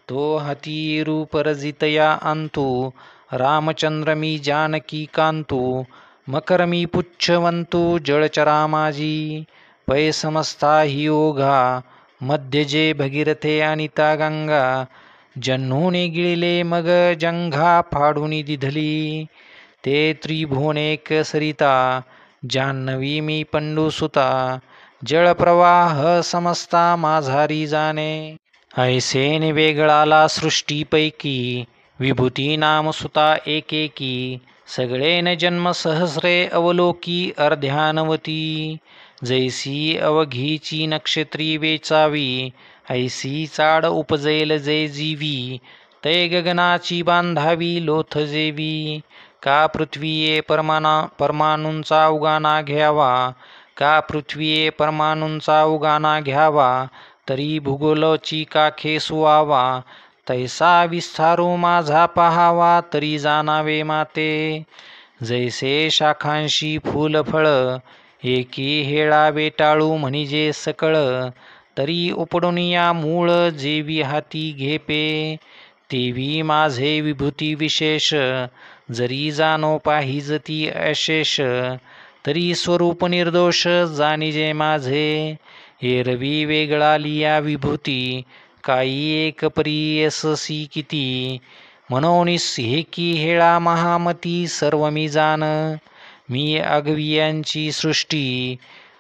[SPEAKER 1] तो हाती रूप रजितया अंतू. रामचंद्र मी जानकी कांतू. मकर मी पुच्छवंतू जळचरा माझी. पै समस्ता ही ओघा मध्य जे भगीरथे अनिता गंगा. जन्हूने गिळले मग जंघा फाडून दिधली. ते त्रिभुवनेक सरिता जान्हवी मी पंडुसुता. जळप्रवाह समस्ता माझारी जाणे. ऐसेने वेगळाला सृष्टीपैकी विभूती नाम सुता एकेकी. सगळे न जन्म सहस्रे अवलोकी अर्ध्यानवती. जैसी अवघीची नक्षत्री वेचावी ऐसी चाड उपजेल जे जीवी. तै गगनाची बांधावी लोथ जेवी. का पृथ्वीये परमाणूंचा उगाना घ्यावा. का पृथ्वीये परमाणूंचा उगाना घ्यावा. तरी भूगोलची काखे सुवावा. तैसा विस्तारू माझा पहावा तरी जाणावे माते. जैसे शाखांशी फूल फळ एकी हेळा वेटाळू म्हणजे सकळ. तरी उपडून या मूळ जेवी हाती घेपे. तेवी माझे विभूती विशेष जरी जाणो पाहिजती अशेष. तरी स्वरूप निर्दोष जाणिजे माझे. एरवी वेगळा लिया विभूती काही एक परीयससी किती. म्हणूनिस हेकी हेळा महामती सर्व मी जाण. मी अगवियांची सृष्टी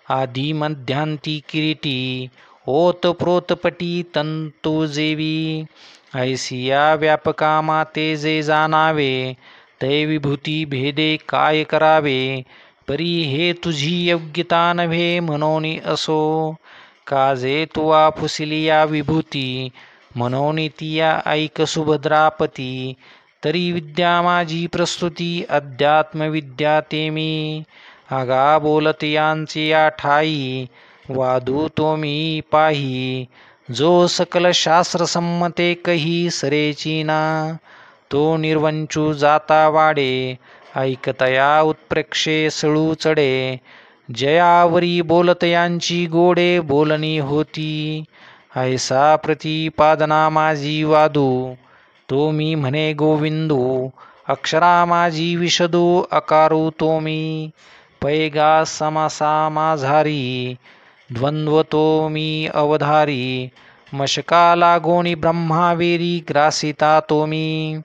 [SPEAKER 1] आधी मध्यांती किरीटी. ओतप्रोतपटी तंतू जेवी. ऐसिया व्यापका माते जे जाणावे, तै विभूती भेदे काय करावे. परी हे तुझी योग्यता नव्हे म्हणून असो, काजे तुवा फुसिलिया विभूती. म्हणून तिया ऐक सुभद्रापती. तरी विद्या माझी प्रस्तुती अध्यात्म विद्या ते मी. आगा बोलत यांचे या ठाई, वादू तो मी पाही. जो सकल शास्त्र संमते कही सरेची ना, तो निर्वंचू जाता वाडे. ऐकतया उत्प्रेक्षे सळू चढे. जयावरी बोलत यांची गोडे बोलणी होती. ऐसा प्रतिपादना माझी वादू, तो मी म्हणे गोविंदू. अक्षरा माझी विशदू अकारू तो मी. पैगा समासा माझारी, द्वंद्व तो मी अवधारी. मशका लागोनी ब्रह्मावेरी ग्रासिता तो मी.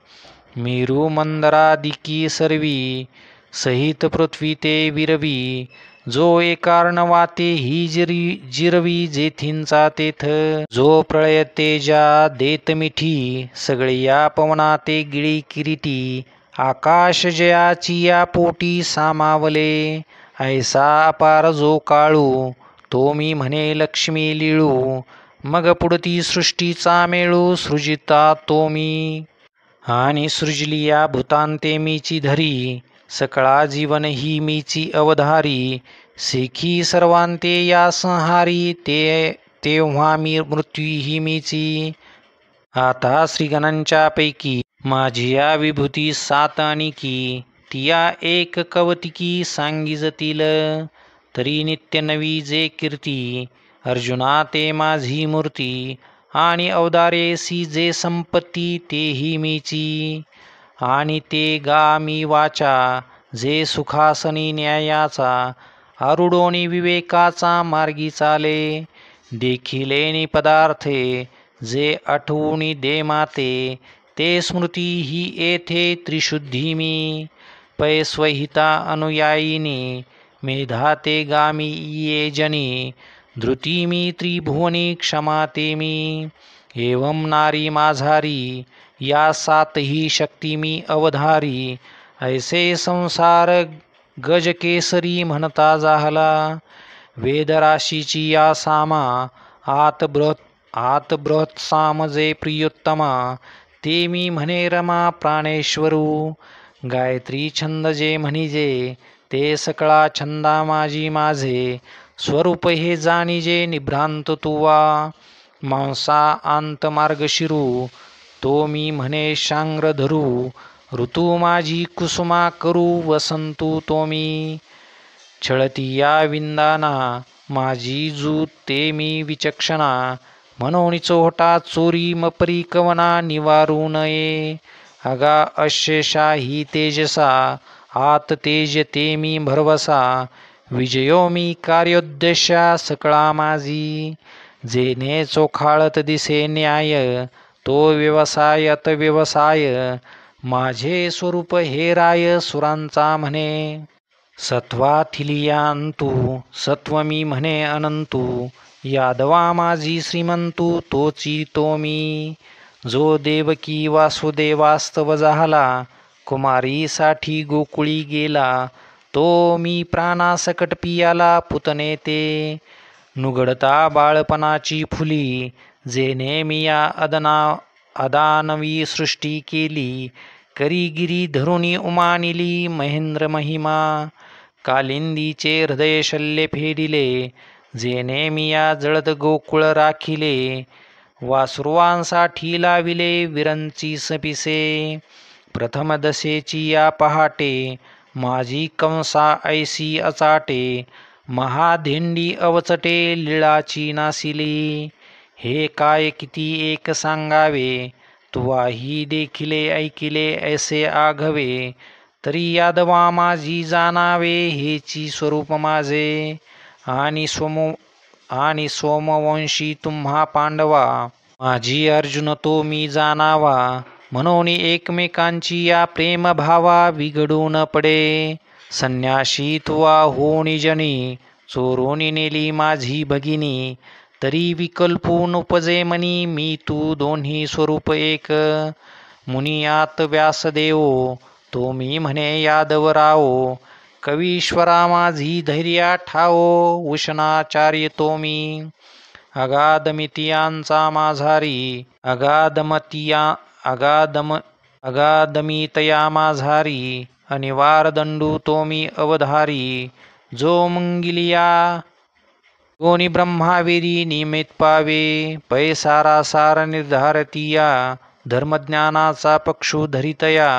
[SPEAKER 1] मेरू मंदरादिकी सर्वी, सहित पृथ्वी ते विरवी. जो एकार्ण वाते ही जिरवी जेथींचा तेथ. जो प्रळय तेजा देत मिठी, सगळे या पवना ते गिळी किरीटी. आकाश जयाची या पोटी सामावले. ऐसा अपार जो काळू, तो मी म्हणे लक्ष्मी लिळू. मग पुढती सृष्टीचा मेळू सृजिता तो मी. आणि सृजलिया भूतांते मीची धरी. सकळा जीवन ही मीची अवधारी. सेखी सर्वांते या संहारी, तेव्हा मी मृत्यू ही मीची. आता श्रीगणांच्या पैकी माझी या विभूती सात आणिकी. तिया एक कवतिकी सांगिजतील, तरी नित्य नवी जे कीर्ती. अर्जुना ते माझी मूर्ती, आणि अवदारेसी जे संपत्ती तेही मीची. आणि ते गा मी वाचा, जे सुखासनी न्यायाचा. आरुडोनी विवेकाचा मार्गी चाले. देखिलेनी पदार्थे, जे आठवूनी दे माते. ते स्मृती ही येथे त्रिशुद्धी मी. पै स्वहिता अनुयायिनी, मेधा ते गामी ये जनी. धृती मी त्रिभुवनी क्षमा ते मी. एवं नारी माझारी, या सातही शक्ती मी अवधारी. ऐसे संसार गजकेसरी म्हणता झाला. वेदराशीची या सामा, आत बृहत साम जे प्रियोत्तमा. ते मी म्हणे रमा प्राणेश्वरू. गायत्री छंद जे म्हणिजे, ते सकळा छंदा माझी माझे. स्वरूप हे जाणिजे निभ्रांत तुवा. मांसा आंत मार्ग शिरू, तो मी म्हणे शांग्र धरू. ऋतू माझी कुसुमा करू वसंतू तो मी. छळती या विंदाना, माझी जू ते मी विचक्षणा. म्हणून चोहटा चोरी मपरी कवना निवारू नये. अगा अशेषा ही तेजसा, आत तेज ते मी भरवसा. विजयो मी कार्योद्देशा सकळा माझी. जेने चोखाळत दिसे न्याय, तो व्यवसायत व्यवसाय. माझे स्वरूप हे राय सुरांचा म्हणे. सत्वाथिलियांतू सत्व मी म्हणे अनंतू. यादवा माझी श्रीमंतू तोची तो मी. जो देवकी वासुदेवास्तव झाला, कुमारीसाठी गोकुळी गेला. तो मी प्राणासकट पियाला पुतने ते. नुगडता बाळपणाची फुली, जेने मी या अदानवी सृष्टी केली. करीगिरी धरुणी उमानिली महेंद्र महिमा. कालिंदीचे हृदय शल्य फेडिले, जेने मी या जळत गोकुळ राखिले. वासुरवांसाठी लाविले विरंची सपिसे. प्रथम दशेची या पहाटे, माझी कंसा ऐसी अचाटे. महाधेंडी अवचटे लीळाची नासिली. हे काय किती एक सांगावे, तुवाही देखिले ऐकिले ऐसे आघवे. तरी यादवा माझी जाणावे हेची स्वरूप माझे. आणि सोमवंशी तुम्हा पांडवा, माझी अर्जुन तो मी जाणावा. म्हणून एकमेकांची या प्रेमभावा विघडू न पडे. संन्याशी तुवा होणी जनी, चोरून नेली माझी भगिनी. तरी विकल्पून उपजे मनी मी तू दोन्ही स्वरूप एक. मुनियात व्यासदेव तो मी म्हणे यादवराव. कवीश्वरा माझी धैर्या ठावो उष्णाचार्य तो मी. अगाधमितियांचा माझारी अगाधमितया माझारी. अनिवार दंडू तो मी अवधारी. जो मंगिलिया योनी ब्रह्मावेदी नियमित पावे. पैसारा सार निर्धारतीया धर्मज्ञानाचा पक्षू धरितया.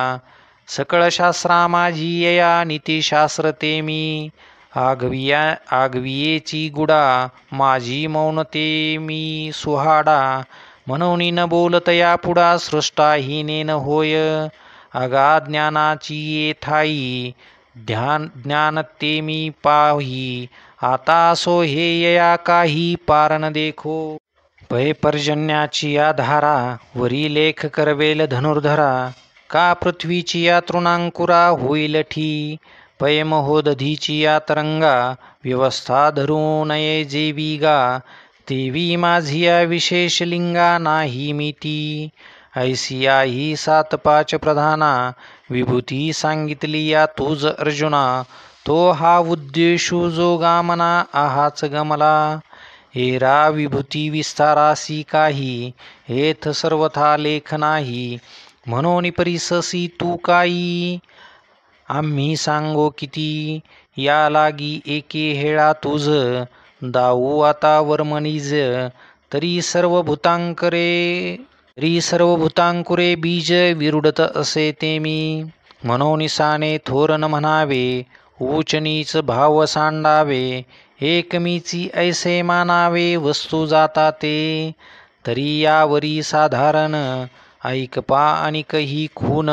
[SPEAKER 1] सकळ शास्त्रा माझी यया नीतिशास्त्र ते मी. आगवियेची गुडा माझी मौनते मी सुहाडा. म्हणून न बोलतया पुढा सृष्टाहीनेन होय. अगाध ज्ञानाची ये ठाई ज्ञान ते मी पाही. आता सो हे यया काही पार न देखो. पै पर्जन्याची या धारा वरी लेख करवेल धनुर्धरा. का पृथ्वीची या तृणांकुरा होईल ठी. पै महोदधीची या तरंगा व्यवस्था धरू नये जेवी गा. तेवी माझी या विशेष लिंगा नाही मी ती. ऐसिया ही 7 5 प्रधाना विभूती सांगितली या तुझ अर्जुना. तो हा उद्देशू जो गामना आहाच गमला. हेरा विभूती विस्तारासी काही हेथ सर्वथा लेख नाही. म्हणून परिससी तू काही आम्ही सांगो किती. या लागी एके हेळा तुझ दाऊ आता वर्मनिज. तरी सर्व भूतांकुरे बीज विरुडत असे ते मी. म्हणून साने थोर न म्हणावे ऊच नीच भाव सांडावे. एकमीची ऐसे मानावे वस्तू जाता ते. तरी यावरी साधारण ऐकपा अनिक ही खून.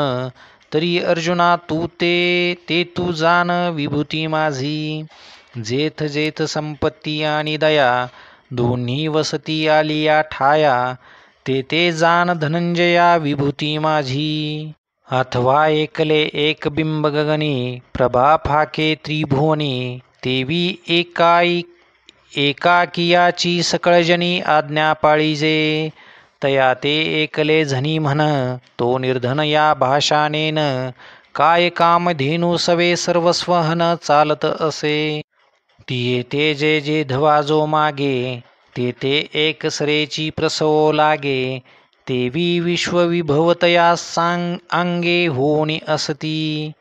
[SPEAKER 1] तरी अर्जुना तू ते तू जाण विभूती माझी. जेथ जेथ संपत्ती आणि दया दोन्ही वसती आलिया ठाया. ते जाण धनंजया विभूती माझी. अथवा एकले एक बिंब गगनी प्रभा फाके त्रिभुवनी. तेवी एकाकियाची सकळजनी आज्ञा पाळीजे. तया ते एकले झनी म्हण तो निर्धन या भाषानेन. काय कामधेनू सवे सर्वस्वहन चालत असे. तिये ते जे धवा जो मागे ते एक सरेची प्रसवो लागे. तेवी विश्वविभवतया अंगे होणी असती.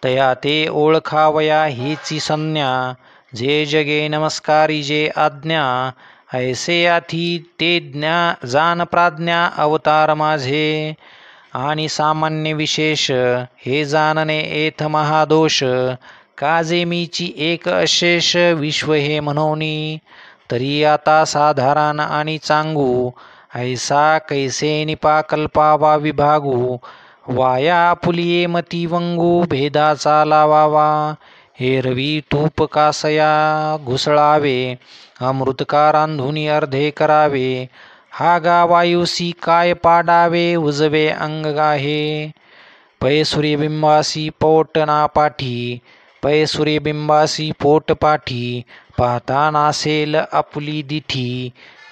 [SPEAKER 1] तया ते ओळखावया हीची संज्ञा. जे जगे नमस्कारी जे आज्ञा. ऐसे आथी ते जान प्राज्ञा अवतार माझे. आणि सामान्य विशेष हे जाणणे एथ महादोष. काजे मीची एक अशेष विश्व हे म्हणोनी. तरी आता साधारण आणि चांगू ऐसा कैसे निपाकल्पावा विभागू. वाया पुलिये मती वंगू भेदाचा लावावा. हेरवी तूप कासया घुसळावे अमृतका रांधुनी अर्धे करावे. हा गा वायुसी काय पाडावे उजवे अंग गाहे. पै सूर्यबिंबासी पोट ना पाठी. पै सूर्यबिंबासी पोट पाठी. पाहता नासेल आपुली दिठी.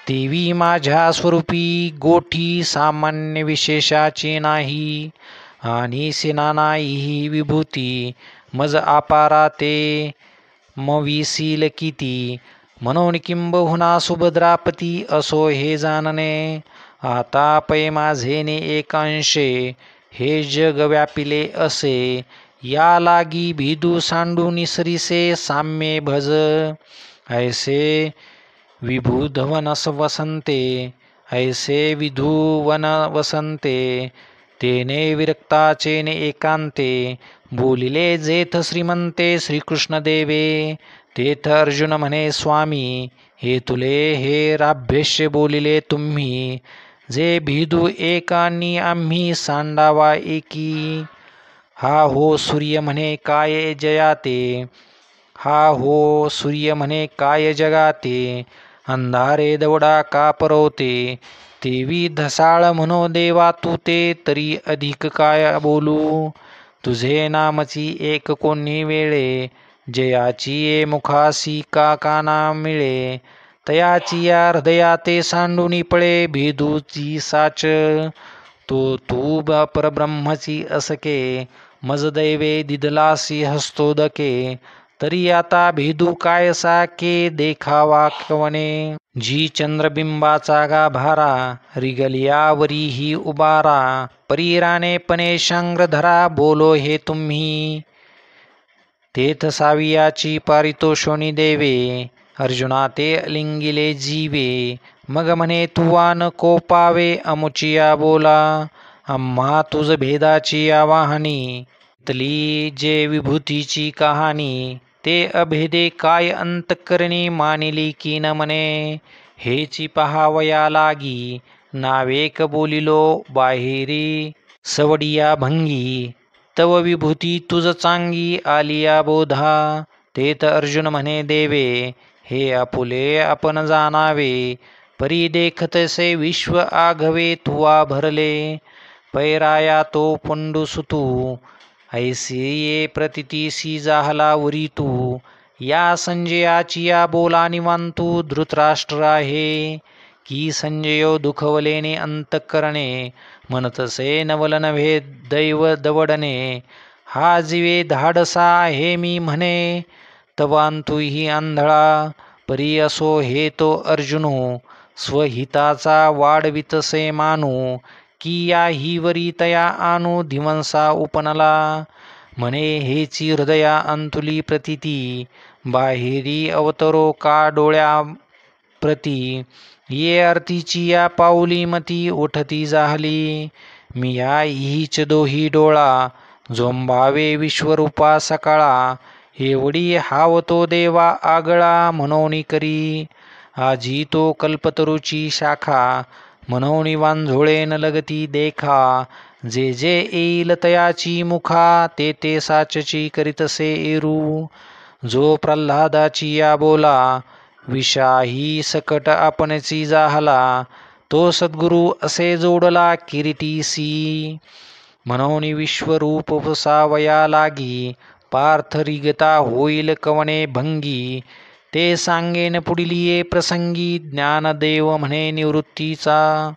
[SPEAKER 1] तेवी माझ्या स्वरूपी गोठी सामान्य विशेषाचे नाही. आणि सेना नाही ही विभूती मज आपारा ते मविसील किती. म्हणून किंबहुना सुभद्रापती असो हे जाणणे. आता पै माझेने एकांशे हे जग व्यापिले असे. या लागी भिदू सांडू निसरिसे साम्ये भज. ऐसे विभुधवन वसंते विधुवन वसंते. तेने विरक्ताचेने एकांते बोलिले जेथ श्रीमंते श्रीकृष्ण देवे. तेथ अर्जुन म्हणे स्वामी हे तुले हे राभ्यश्य बोलिले तुम्ही. जे भिदू एकांनी आम्ही सांडावा एकी. हा हो सूर्य म्हणे काय जयाते. हा हो सूर्य म्हणे काय जगाते. अंधारे दवडा का परवते. तेवी धसाळ म्हणो देवा तू ते. तरी अधिक काय बोलू. तुझे नामची एक कोणी वेळे. जयाची ये मुखासी का काना मिळे. तयाची या हृदया ते सांडूनी पळे भेदूची साच तू परब्रह्मची असके मज दैवे दिदलासी हस्तोदके तरी आता भेदू काय साके देखावा कवने जी चंद्रबिंबाचा गाभारा रिगलियावरी ही उबारा परीराने पणे शांग्रधरा बोलो हे तुम्ही तेथ सावियाची पारितोषोनी देवे अर्जुना ते लिंगिले जीवे मग म्हणे तुवा न कोपावे अमुचिया बोला आम्हा तुझ भेदाची आवाहनी तली जे विभूतीची कहाणी ते अभेदे काय अंतकरणी मानिली की न म्हणे हेची पहावया लागी नावेक बोलिलो बाहेरी सवडिया भंगी तव विभूती तुझ चांगी आलिया बोधा तेत अर्जुन म्हणे देवे हे आपुले आपण जाणावे परी देखतसे विश्व आघवे तुवा भरले पैराया तो पंडुसुतू ऐसी ये प्रतितीसी जाहला उरी तू या संजयाची या बोला निवांतू धृतराष्ट्र आहे की संजयो दुखवलेने अंतकरणे म्हणतसे नवल नव्हे दैव दवडणे हा जीवे धाडसा आहे मी म्हणे तवांतु ही आंधळा परी असो हे तो अर्जुनो स्वहिताचा वाढवितसे मानू की या ही वरी तया आणू धिवंसा उपनला म्हणे हेची हृदया अंतुली प्रतीती बाहेरी अवतरो का डोळ्या प्रती ये आरतीची या पाऊली मती उठती जाहली मी या हीच दोही डोळा जोंबावे विश्वरूपा सकाळा एवढी हावतो देवा आगळा म्हणोनी करी आजी तो कल्पतरूची शाखा मनोनी वांझोळे न लगती देखा जे जे येईल तयाची मुखा ते ते साचची करीतसे एरू जो प्रल्हादाची या बोला विषाही सकट आपणची जाहला तो सद्गुरु असे जोडला किरीटीसी मनोनी विश्वरूप वसावया लागी पार्थरिगता होईल कवणे भंगी ते सांगेन पुढील ये प्रसंगी ज्ञानदेव म्हणे निवृत्तीचा